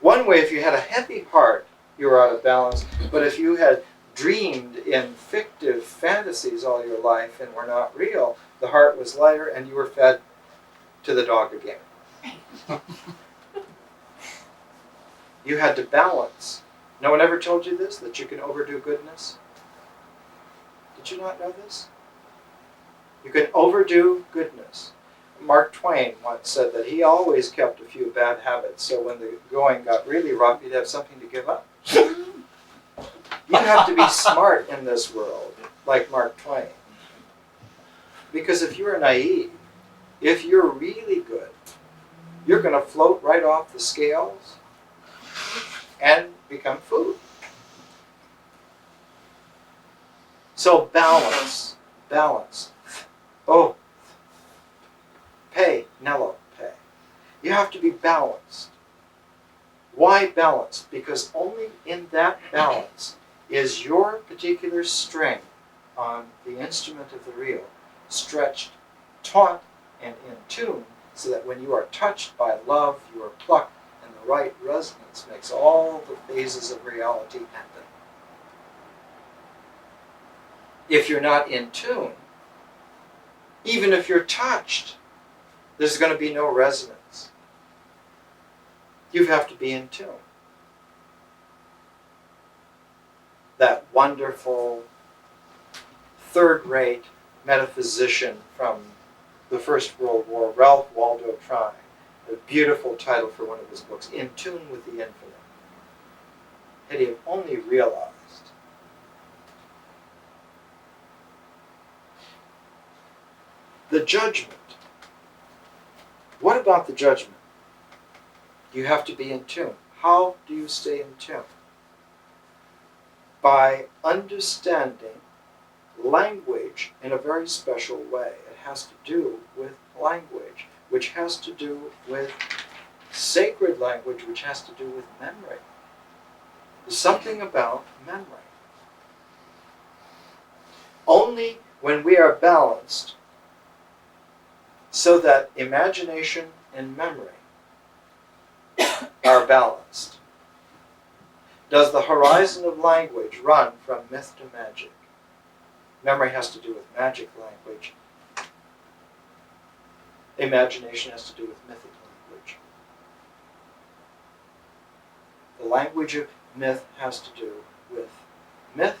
One way, if you had a heavy heart, you were out of balance. But if you had dreamed in fictive fantasies all your life and were not real, the heart was lighter and you were fed to the dog again. You had to balance. No one ever told you this, that you can overdo goodness? Did you not know this? You can overdo goodness. Mark Twain once said that he always kept a few bad habits, so when the going got really rough, he'd have something to give up. You have to be smart in this world, like Mark Twain. Because if you're naive, if you're really good, you're going to float right off the scales and become food. So balance. Oh, pay, Nello, pay. You have to be balanced. Why balanced? Because only in that balance is your particular string on the instrument of the real stretched, taut, and in tune, so that when you are touched by love, you are plucked, and the right resonance makes all the phases of reality happen. If you're not in tune, even if you're touched, there's going to be no resonance. You have to be in tune. That wonderful, third-rate metaphysician from the First World War, Ralph Waldo Trine, a beautiful title for one of his books, In Tune with the Infinite. Had he only realized the judgment. What about the judgment? You have to be in tune. How do you stay in tune? By understanding language in a very special way. It has to do with language, which has to do with sacred language, which has to do with memory. There's something about memory. Only when we are balanced, so that imagination and memory are balanced, does the horizon of language run from myth to magic. Memory has to do with magic language. Imagination has to do with mythic language. The language of myth has to do with myth,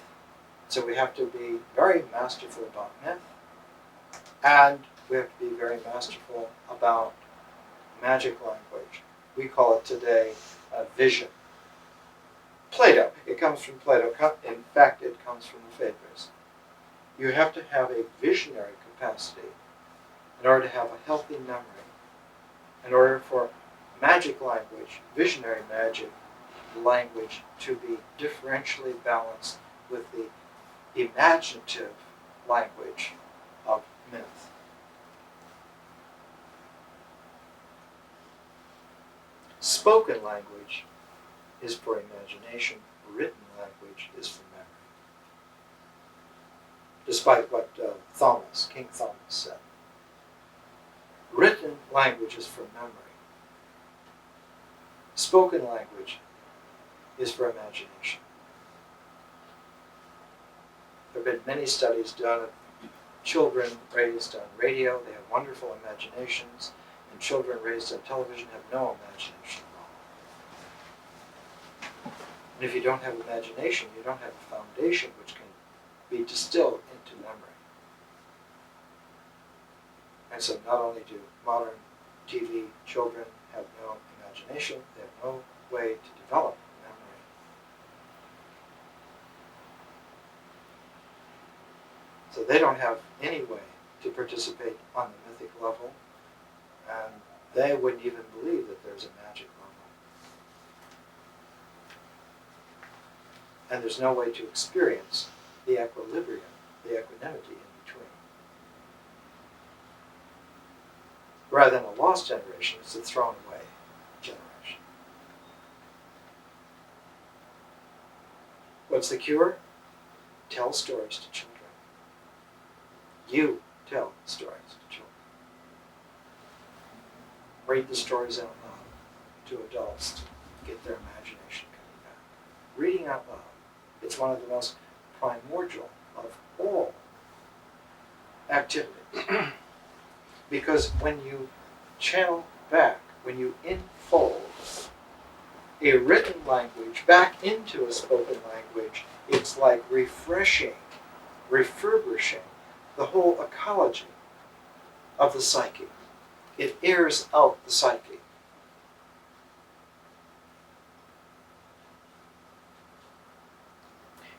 so we have to be very masterful about myth, and we have to be very masterful about magic language. We call it today vision. Plato, it comes from Plato. In fact, it comes from the Phaedrus. You have to have a visionary capacity in order to have a healthy memory, in order for magic language, visionary magic language, to be differentially balanced with the imaginative language of myth. Spoken language is for imagination. Written language is for memory. Despite what King Thomas said. Written language is for memory. Spoken language is for imagination. There have been many studies done of children raised on radio. They have wonderful imaginations, and children raised on television have no imagination at all. And if you don't have imagination, you don't have a foundation which can be distilled into memory. And so not only do modern TV children have no imagination, they have no way to develop memory. So they don't have any way to participate on the mythic level, and they wouldn't even believe that there's a magic level. And there's no way to experience the equilibrium, the equanimity in between. Rather than a lost generation, it's a thrown away generation. What's the cure? Tell stories to children. You tell stories to children. Read the stories out loud to adults to get their imagination coming back. Reading out loud, it's one of the most primordial of all activities. Because when you channel back, when you enfold a written language back into a spoken language, it's like refreshing, refurbishing the whole ecology of the psyche. It airs out the psyche.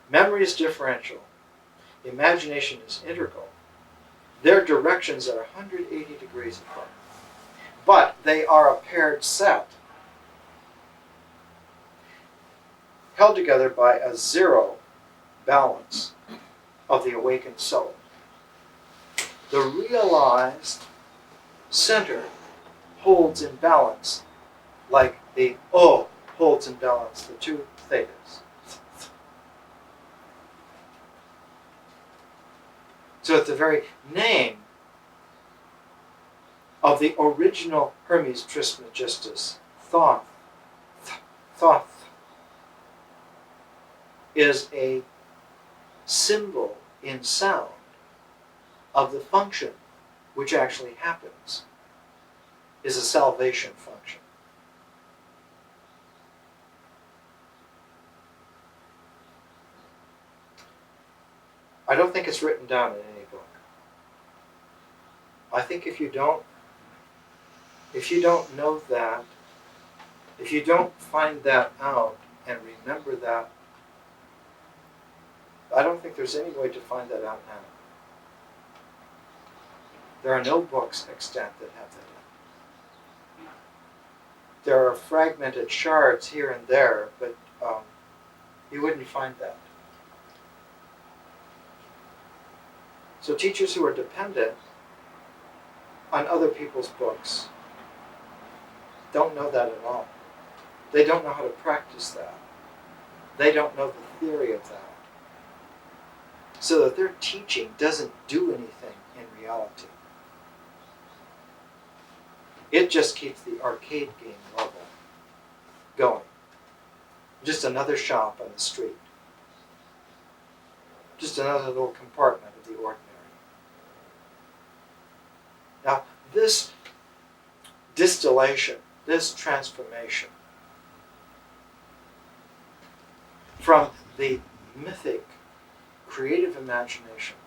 Memory is differential. Imagination is integral. Their directions are 180 degrees apart. But they are a paired set, held together by a zero balance of the awakened soul. The realized center holds in balance like the O holds in balance the two thetas. So it's the very name of the original Hermes Trismegistus, Thoth, is a symbol in sound of the function which actually happens, is a salvation function. I don't think it's written down in any book. I think if you don't know that, if you don't find that out and remember that, I don't think there's any way to find that out now. There are no books extant that have that in. There are fragmented shards here and there, but you wouldn't find that. So teachers who are dependent on other people's books don't know that at all. They don't know how to practice that. They don't know the theory of that. So that their teaching doesn't do anything in reality. It just keeps the arcade game level going. Just another shop on the street. Just another little compartment of the ordinary. Now, this distillation, this transformation from the mythic creative imagination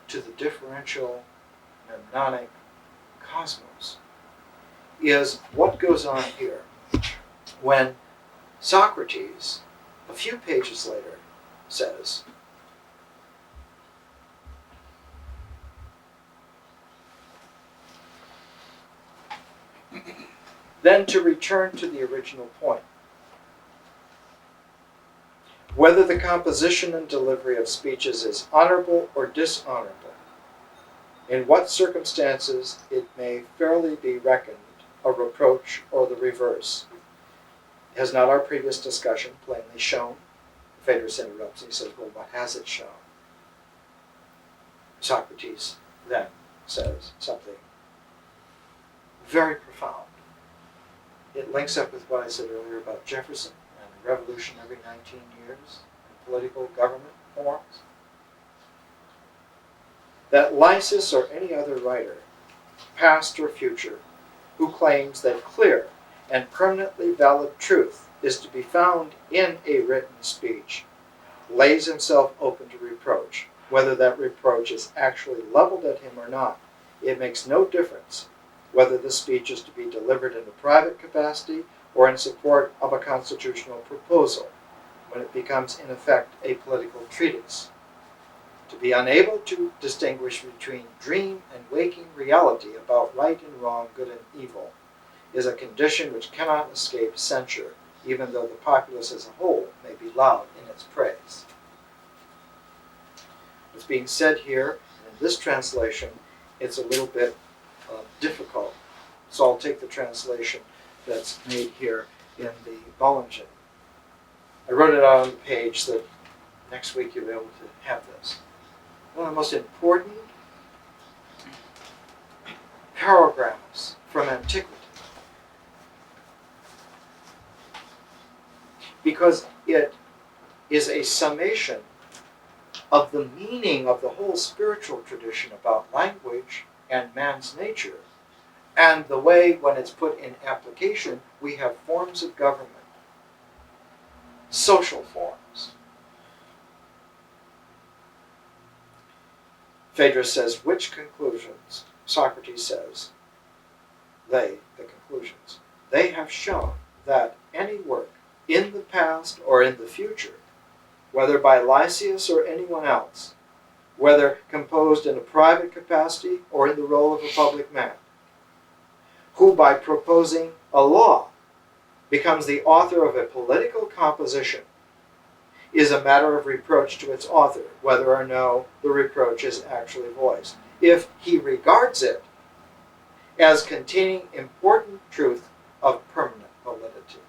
to the differential mnemonic cosmos is what goes on here when Socrates, a few pages later, says, then to return to the original point. Whether the composition and delivery of speeches is honorable or dishonorable, in what circumstances it may fairly be reckoned a reproach or the reverse, Has not our previous discussion plainly shown? Phaedrus interrupts and he says, well, what has it shown? Socrates then says something very profound. It links up with what I said earlier about Jefferson and a revolution every 19 years and political government forms. That Lysis or any other writer, past or future, who claims that clear and permanently valid truth is to be found in a written speech, lays himself open to reproach, whether that reproach is actually leveled at him or not. It makes no difference whether the speech is to be delivered in a private capacity or in support of a constitutional proposal, when it becomes in effect a political treatise. To be unable to distinguish between dream and waking reality about right and wrong, good and evil, is a condition which cannot escape censure, even though the populace as a whole may be loud in its praise. What's being said here, in this translation, it's a little bit difficult. So I'll take the translation that's made here in the Bollingen. I wrote it out on the page so that next week you'll be able to have this. One of the most important paragraphs from antiquity, because it is a summation of the meaning of the whole spiritual tradition about language and man's nature, and the way, when it's put in application, we have forms of government, social forms. Phaedrus says, which conclusions? Socrates says, the conclusions, they have shown that any work in the past or in the future, whether by Lysias or anyone else, whether composed in a private capacity or in the role of a public man, who by proposing a law becomes the author of a political composition, is a matter of reproach to its author, whether or no the reproach is actually voiced, if he regards it as containing important truth of permanent validity.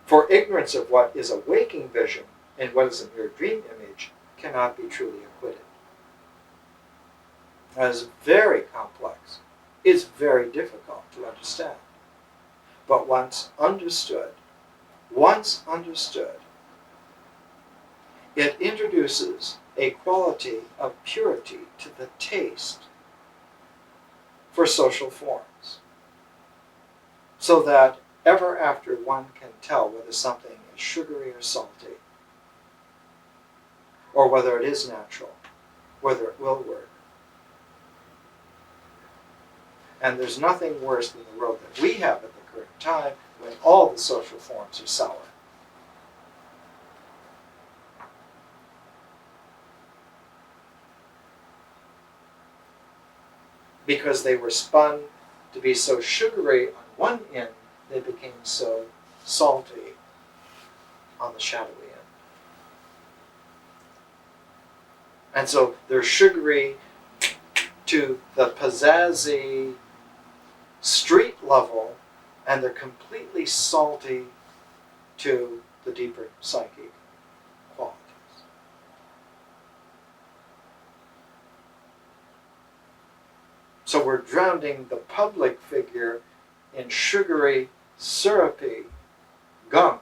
For ignorance of what is a waking vision and what is a mere dream image cannot be truly acquitted. That is very complex. It's very difficult to understand. But once understood, it introduces a quality of purity to the taste for social forms, so that ever after one can tell whether something is sugary or salty, or whether it is natural, whether it will work. And there's nothing worse than the world that we have at the current time, when all the social forms are sour. Because they were spun to be so sugary on one end, they became so salty on the shadowy end. And so they're sugary to the pizzazzy street level, and they're completely salty to the deeper psychic qualities. So we're drowning the public figure in sugary, syrupy gunk,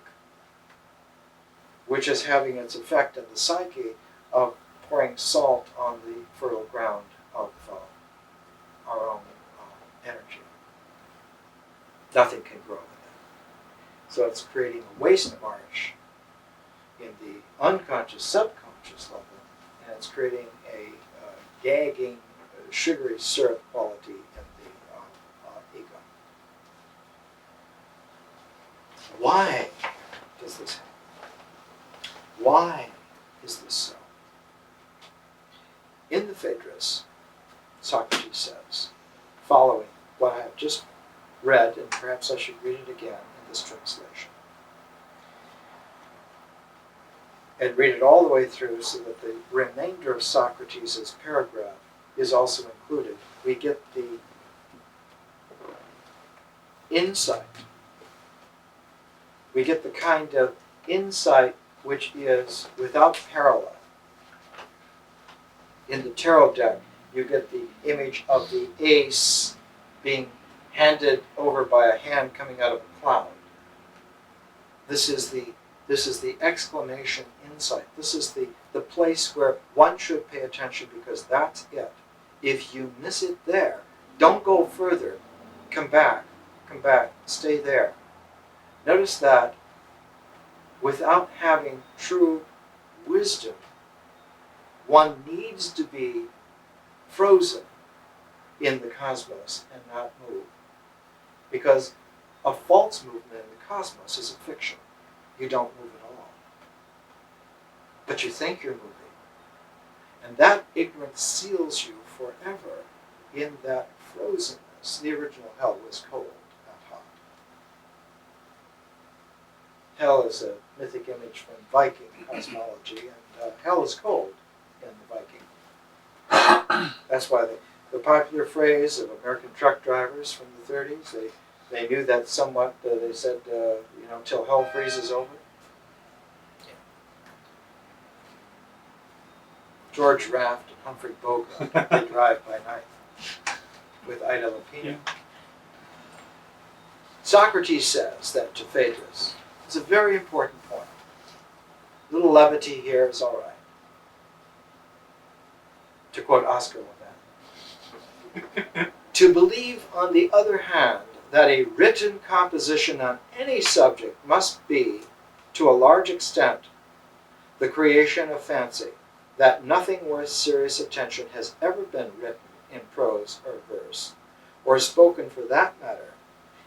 which is having its effect in the psyche of pouring salt on the fertile ground of our own energy. Nothing can grow in that. So it's creating a waste marsh in the unconscious, subconscious level, and it's creating a gagging, sugary syrup quality in the ego. Why does this happen? Why is this so? In the Phaedrus, Socrates says, following what I have just read, and perhaps I should read it again in this translation, and read it all the way through so that the remainder of Socrates' paragraph is also included. We get the insight we get the kind of insight which is without parallel. In the tarot deck, you get the image of the ace being handed over by a hand coming out of a cloud. This is the exclamation insight. This is the place where one should pay attention, because that's it. If you miss it there, don't go further. Come back, stay there. Notice that without having true wisdom, one needs to be frozen in the cosmos and not move. Because a false movement in the cosmos is a fiction. You don't move at all. But you think you're moving. And that ignorance seals you forever in that frozenness. The original hell was cold, not hot. Hell is a mythic image from Viking cosmology, and hell is cold in the Viking. That's why the popular phrase of American truck drivers from the 30s, they knew that somewhat, they said, till hell freezes over. Yeah. George Raft and Humphrey Bogart, they drive by night with Ida Lupino. Yeah. Socrates says that to Phaedrus. It's a very important point. A little levity here is all right. To quote Oscar Levant. To believe, on the other hand, that a written composition on any subject must be, to a large extent, the creation of fancy, that nothing worth serious attention has ever been written in prose or verse, or spoken for that matter,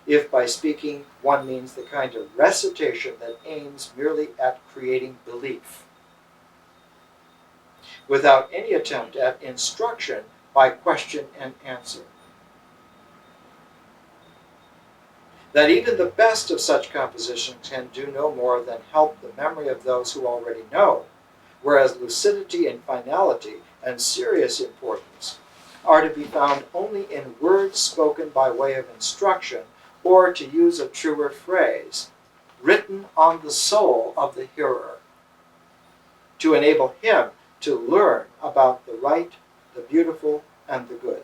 if by speaking one means the kind of recitation that aims merely at creating belief, without any attempt at instruction by question and answer. That even the best of such compositions can do no more than help the memory of those who already know, whereas lucidity and finality and serious importance are to be found only in words spoken by way of instruction, or, to use a truer phrase, written on the soul of the hearer, to enable him to learn about the right, the beautiful, and the good.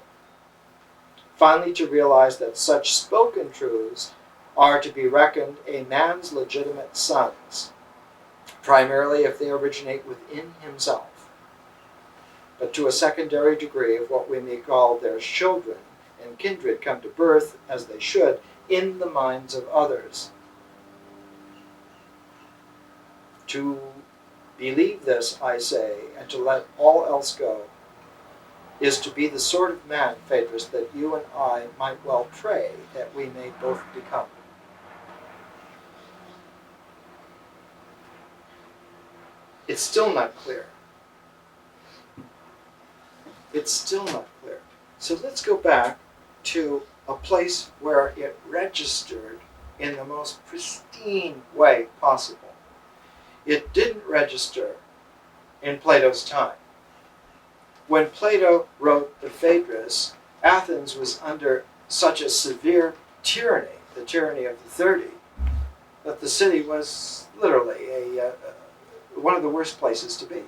Finally, to realize that such spoken truths are to be reckoned a man's legitimate sons, primarily if they originate within himself, but to a secondary degree of what we may call their children and kindred come to birth, as they should, in the minds of others. To believe this, I say, and to let all else go, is to be the sort of man, Phaedrus, that you and I might well pray that we may both become. It's still not clear. It's still not clear. So let's go back to a place where it registered in the most pristine way possible. It didn't register in Plato's time. When Plato wrote the Phaedrus, Athens was under such a severe tyranny, the tyranny of the 30, that the city was literally one of the worst places to be.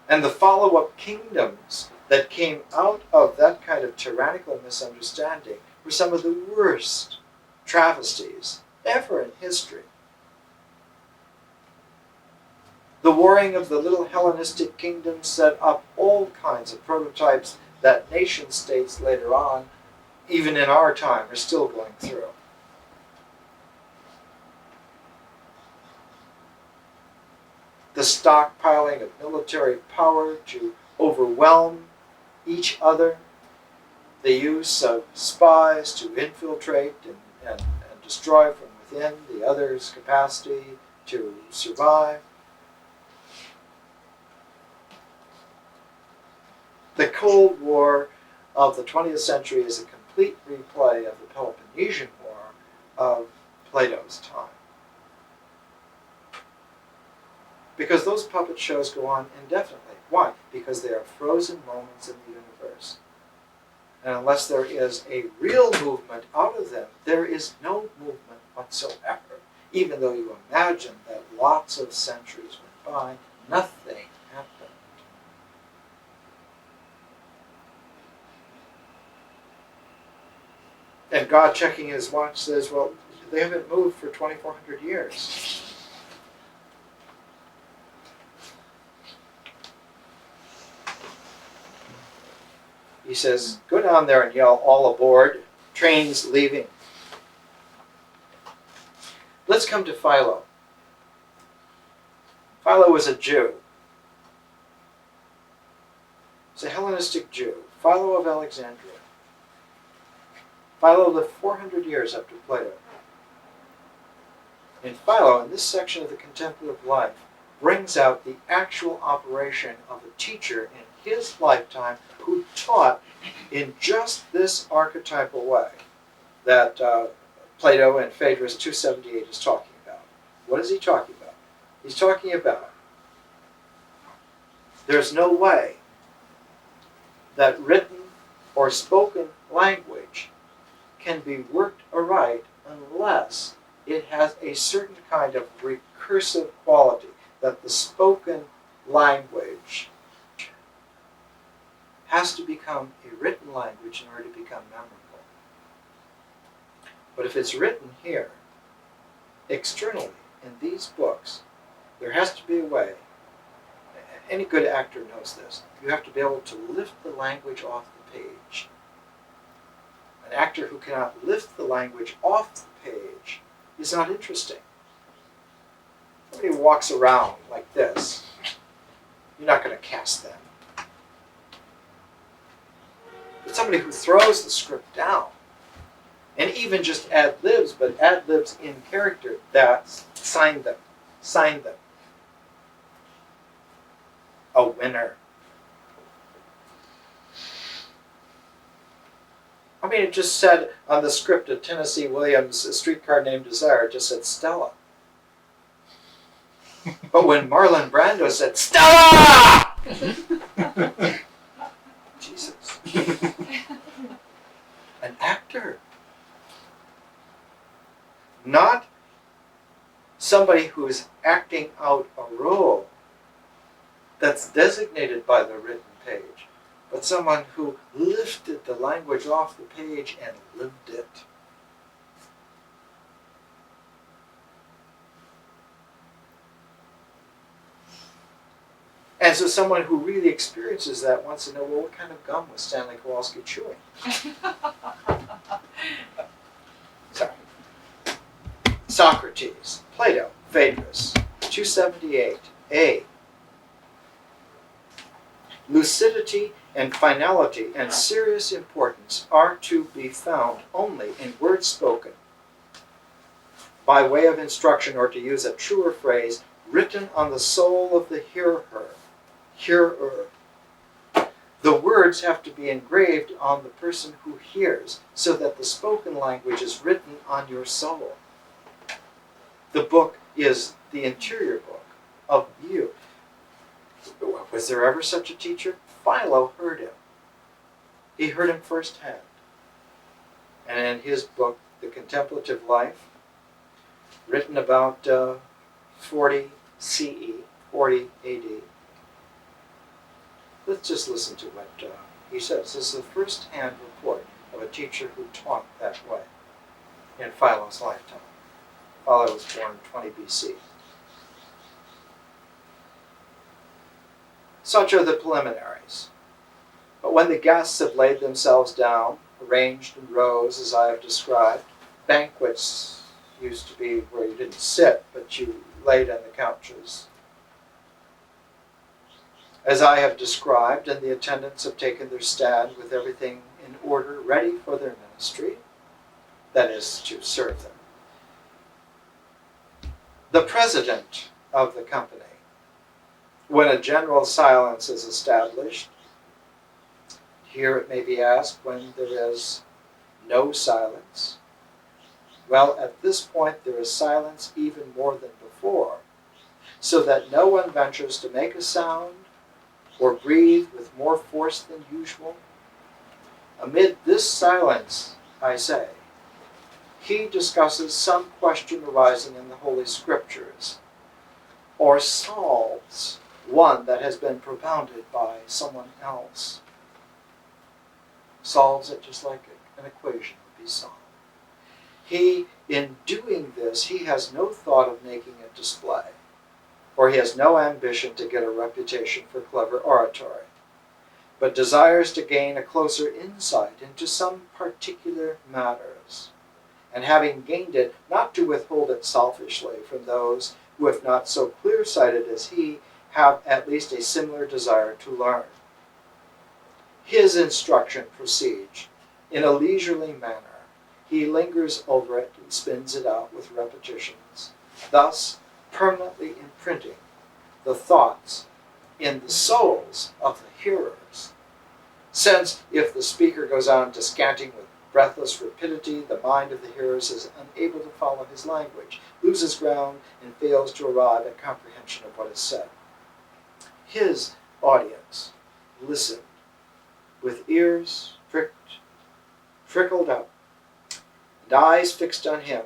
And the follow-up kingdoms that came out of that kind of tyrannical misunderstanding were some of the worst travesties ever in history. The warring of the little Hellenistic kingdoms set up all kinds of prototypes that nation states later on, even in our time, are still going through. The stockpiling of military power to overwhelm each other, the use of spies to infiltrate and destroy from within the other's capacity to survive. The Cold War of the 20th century is a complete replay of the Peloponnesian War of Plato's time. Because those puppet shows go on indefinitely. Why? Because they are frozen moments in the universe. And unless there is a real movement out of them, there is no movement whatsoever. Even though you imagine that lots of centuries went by, nothing happened. And God, checking his watch, says, well, they haven't moved for 2,400 years. He says, go down there and yell, all aboard, train's leaving. Let's come to Philo. Philo was a Jew. He's a Hellenistic Jew. Philo of Alexandria. Philo lived 400 years after Plato. And Philo, in this section of the contemplative life, brings out the actual operation of a teacher in his lifetime who taught in just this archetypal way that Plato in Phaedrus 278 is talking about. What is he talking about? He's talking about there's no way that written or spoken language can be worked aright unless it has a certain kind of recursive quality, that the spoken language has to become a written language in order to become memorable. But if it's written here, externally, in these books, there has to be a way. Any good actor knows this. You have to be able to lift the language off the page. An actor who cannot lift the language off the page is not interesting. Somebody who walks around like this, you're not going to cast them. But somebody who throws the script down, and even just ad-libs, but ad-libs in character, that's sign them. Sign them. A winner. I mean, it just said on the script of Tennessee Williams' A Streetcar Named Desire, it just said Stella. But when Marlon Brando said, Stella! Jesus. An actor. Not somebody who is acting out a role that's designated by the written page, but someone who lifted the language off the page and lived it. And so someone who really experiences that wants to know, well, what kind of gum was Stanley Kowalski chewing? Sorry. Socrates, Plato, Phaedrus, 278, A. Lucidity and finality and serious importance are to be found only in words spoken, by way of instruction, or to use a truer phrase, written on the soul of the hearer. The words have to be engraved on the person who hears, so that the spoken language is written on your soul. The book is the interior book of you. Was there ever such a teacher? Philo heard him. He heard him firsthand. And in his book, The Contemplative Life, written about 40 CE, 40 AD, let's just listen to what he says. This is the first-hand report of a teacher who taught that way in Philo's lifetime. Philo was born 20 BC. Such are the preliminaries. But when the guests have laid themselves down, arranged in rows as I have described, banquets used to be where you didn't sit, but you laid on the couches, as I have described, and the attendants have taken their stand with everything in order, ready for their ministry, that is, to serve them. The president of the company, when a general silence is established, here it may be asked when there is no silence. Well, at this point there is silence even more than before, so that no one ventures to make a sound or breathe with more force than usual. Amid this silence, I say, he discusses some question arising in the Holy Scriptures, or solves one that has been propounded by someone else. Solves it just like an equation would be solved. He, in doing this, he has no thought of making a display, for he has no ambition to get a reputation for clever oratory, but desires to gain a closer insight into some particular matters, and having gained it, not to withhold it selfishly from those who, if not so clear-sighted as he, have at least a similar desire to learn. His instruction proceeds in a leisurely manner. He lingers over it and spins it out with repetitions, thus permanently imprinting the thoughts in the souls of the hearers. Since if the speaker goes on descanting with breathless rapidity, the mind of the hearers is unable to follow his language, loses ground, and fails to arrive at comprehension of what is said. His audience listened with ears prickled up and eyes fixed on him,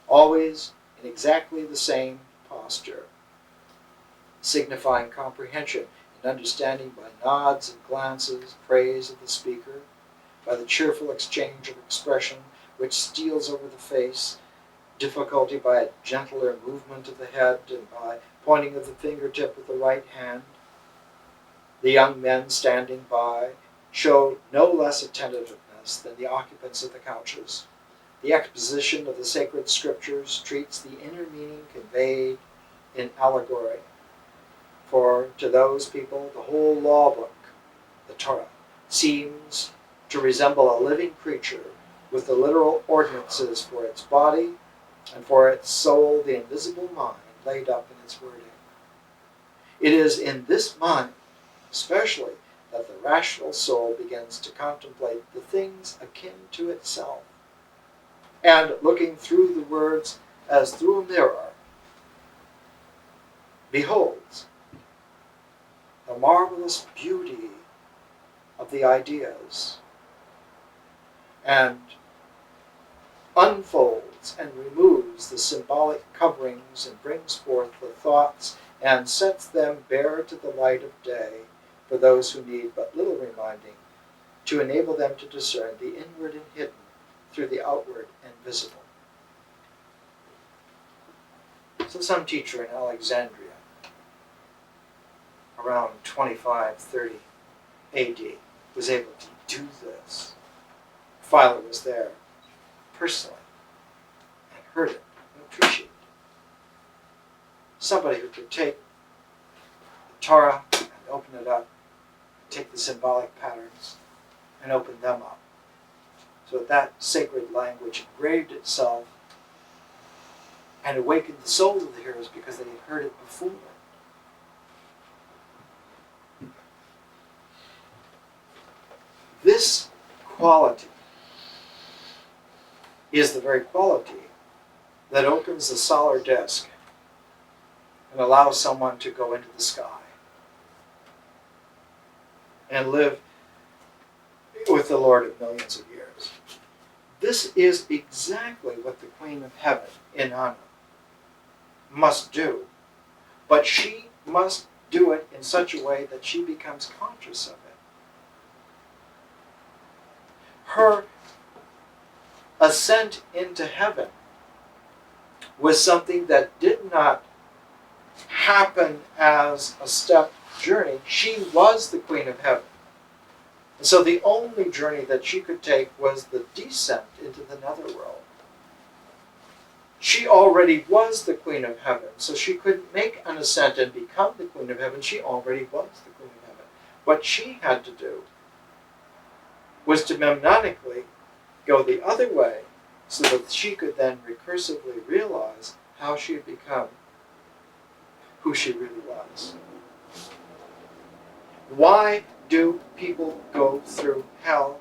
always in exactly the same posture, signifying comprehension and understanding by nods and glances, praise of the speaker, by the cheerful exchange of expression which steals over the face, difficulty by a gentler movement of the head, and by pointing of the fingertip with the right hand. The young men standing by show no less attentiveness than the occupants of the couches. The exposition of the sacred scriptures treats the inner meaning conveyed in allegory. For to those people, the whole law book, the Torah, seems to resemble a living creature with the literal ordinances for its body and for its soul the invisible mind laid up in its wording. It is in this mind, especially, that the rational soul begins to contemplate the things akin to itself, and looking through the words as through a mirror, beholds the marvelous beauty of the ideas, and unfolds and removes the symbolic coverings and brings forth the thoughts and sets them bare to the light of day for those who need but little reminding, to enable them to discern the inward and hidden through the outward and visible. So some teacher in Alexandria, around 2530 AD, was able to do this. Philo was there personally and heard it and appreciated it. Somebody who could take the Torah and open it up, take the symbolic patterns and open them up, so that sacred language engraved itself and awakened the souls of the hearers because they had heard it before. This quality is the very quality that opens the solar disk and allows someone to go into the sky and live with the Lord of millions of years. This is exactly what the Queen of Heaven, Inanna, must do. But she must do it in such a way that she becomes conscious of it. Her ascent into heaven was something that did not happen as a step journey. She was the Queen of Heaven. And so the only journey that she could take was the descent into the netherworld. She already was the Queen of Heaven, so she couldn't make an ascent and become the Queen of Heaven. She already was the Queen of Heaven. What she had to do was to memnonically go the other way so that she could then recursively realize how she had become who she really was. Why do people go through hell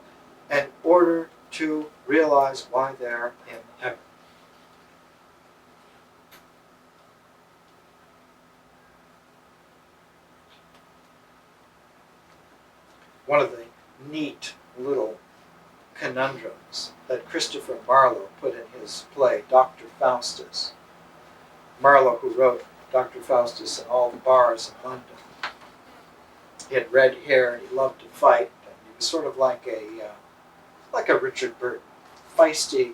in order to realize why they're in heaven? One of the neat little conundrums that Christopher Marlowe put in his play, Dr. Faustus. Marlowe, who wrote Dr. Faustus in all the bars in London. He had red hair and he loved to fight. And he was sort of like a Richard Burton, feisty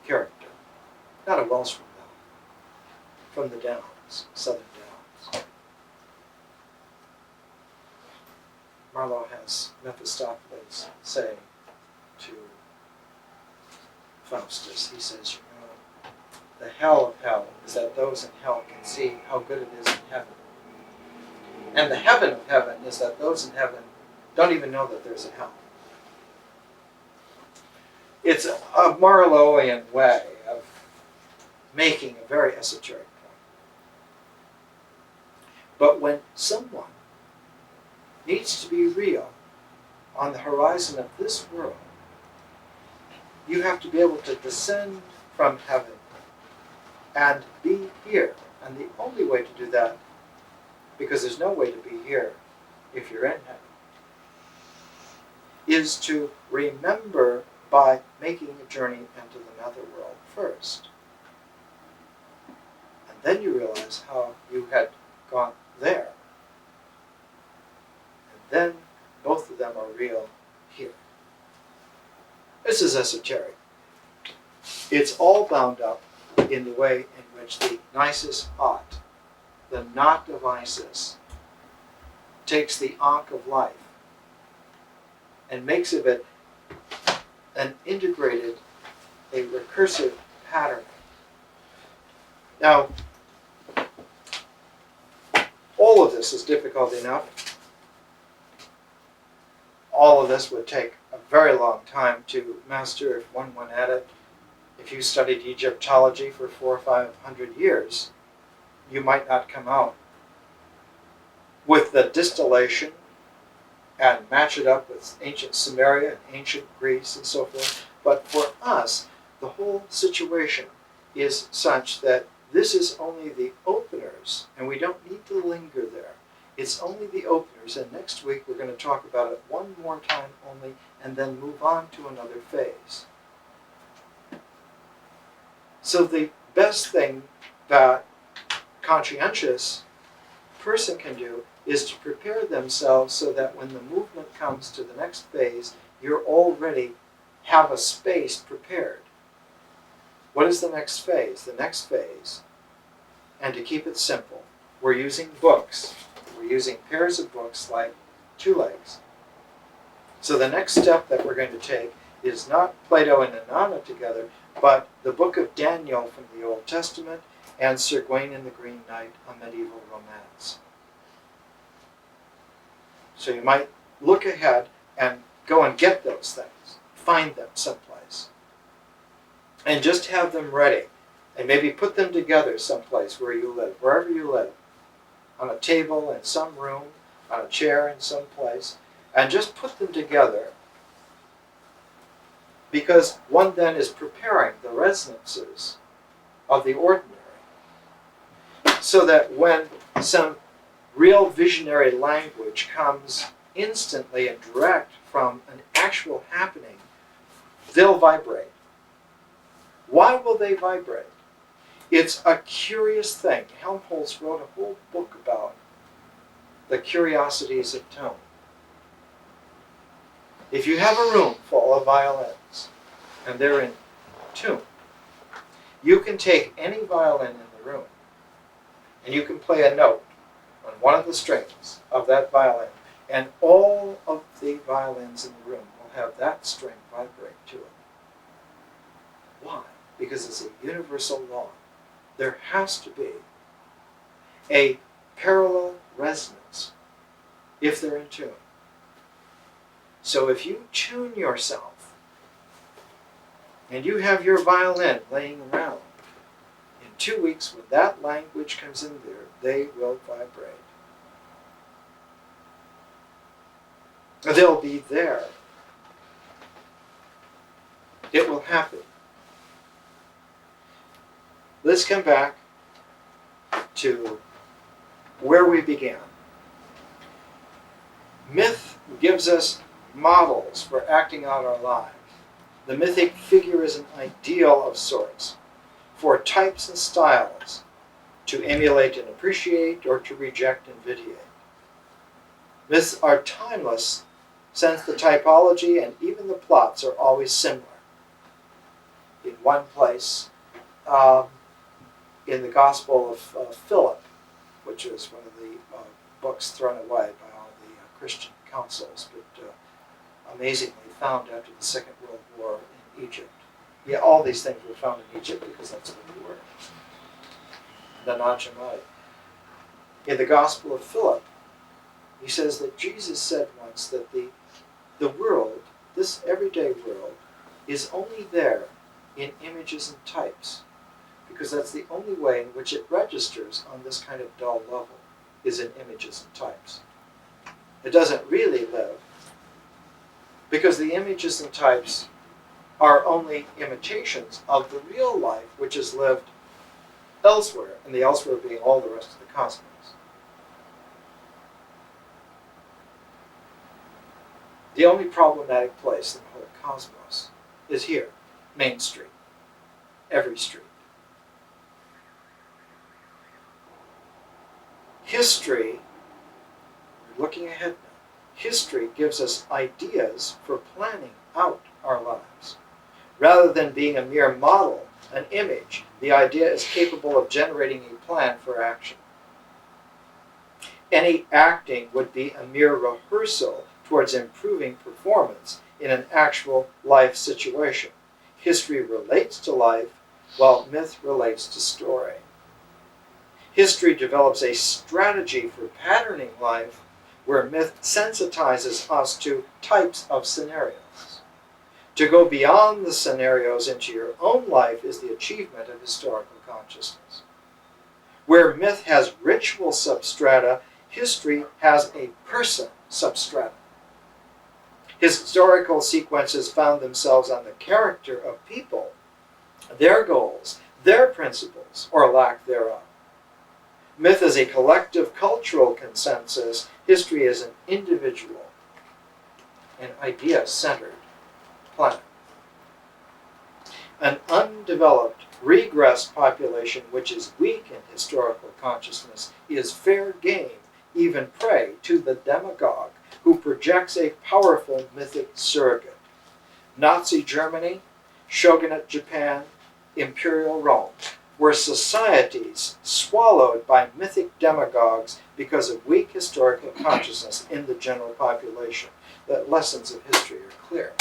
character. Not a Welsh from the Downs, Southern Downs. Marlowe has Mephistopheles say to Faustus, he says, the hell of hell is that those in hell can see how good it is in heaven. And the heaven of heaven is that those in heaven don't even know that there's a hell. It's a Marlowean way of making a very esoteric point. But when someone needs to be real on the horizon of this world, you have to be able to descend from heaven and be here. And the only way to do that, because there's no way to be here if you're in heaven, is to remember by making a journey into the netherworld first. And then you realize how you had gone there. And then both of them are real here. This is esoteric. It's all bound up in the way in which the Nisus Ot, the knot of Isis, takes the Ankh of life and makes of it an integrated, a recursive pattern. Now, all of this is difficult enough. All of this would take a very long time to master if one went at it. If you studied Egyptology for 400 or 500 years, you might not come out with the distillation and match it up with ancient Sumeria and ancient Greece and so forth. But for us, the whole situation is such that this is only the openers, and we don't need to linger there. It's only the openers, and next week we're going to talk about it one more time only, and then move on to another phase. So the best thing that conscientious person can do is to prepare themselves so that when the movement comes to the next phase, you're already have a space prepared. What is the next phase? The next phase, and to keep it simple, we're using books. We're using pairs of books like two legs. So the next step that we're going to take is not Plato and Inanna together, but the book of Daniel from the Old Testament and Sir Gawain and the Green Knight, a medieval romance. So you might look ahead and go and get those things. Find them someplace. And just have them ready. And maybe put them together someplace where you live, wherever you live. On a table in some room, on a chair in some place. And just put them together. Because one then is preparing the resonances of the ordinary. So that when some real visionary language comes instantly and direct from an actual happening, they'll vibrate. Why will they vibrate? It's a curious thing. Helmholtz wrote a whole book about the curiosities of tone. If you have a room full of violins, and they're in tune, you can take any violin in the room, and you can play a note on one of the strings of that violin, and all of the violins in the room will have that string vibrate to it. Why? Because it's a universal law. There has to be a parallel resonance if they're in tune. So if you tune yourself and you have your violin laying around, in 2 weeks when that language comes in there, they will vibrate. They'll be there. It will happen. Let's come back to where we began. Myth gives us models for acting out our lives. The mythic figure is an ideal of sorts for types and styles to emulate and appreciate or to reject and vitiate. Myths are timeless since the typology and even the plots are always similar. In one place, in the Gospel of Philip, which is one of the books thrown away by all the Christian councils, but amazingly found after the Second World War in Egypt. Yeah, all these things were found in Egypt because that's where we were. The Najamite. In the Gospel of Philip, he says that Jesus said once that the world, this everyday world, is only there in images and types, because that's the only way in which it registers on this kind of dull level, is in images and types. It doesn't really live, because the images and types are only imitations of the real life which is lived elsewhere, and the elsewhere being all the rest of the cosmos. The only problematic place in the whole cosmos is here, Main Street, every street. History, we're looking ahead now, history gives us ideas for planning out our lives. Rather than being a mere model, an image, the idea is capable of generating a plan for action. Any acting would be a mere rehearsal towards improving performance in an actual life situation. History relates to life, while myth relates to story. History develops a strategy for patterning life, where myth sensitizes us to types of scenarios. To go beyond the scenarios into your own life is the achievement of historical consciousness. Where myth has ritual substrata, history has a person substrata. Historical sequences found themselves on the character of people, their goals, their principles, or lack thereof. Myth is a collective cultural consensus. History is an individual and idea-centered planet. An undeveloped, regressed population which is weak in historical consciousness is fair game, even prey to the demagogue who projects a powerful mythic surrogate. Nazi Germany, shogunate Japan, imperial Rome were societies swallowed by mythic demagogues because of weak historical consciousness in the general population. The lessons of history are clear.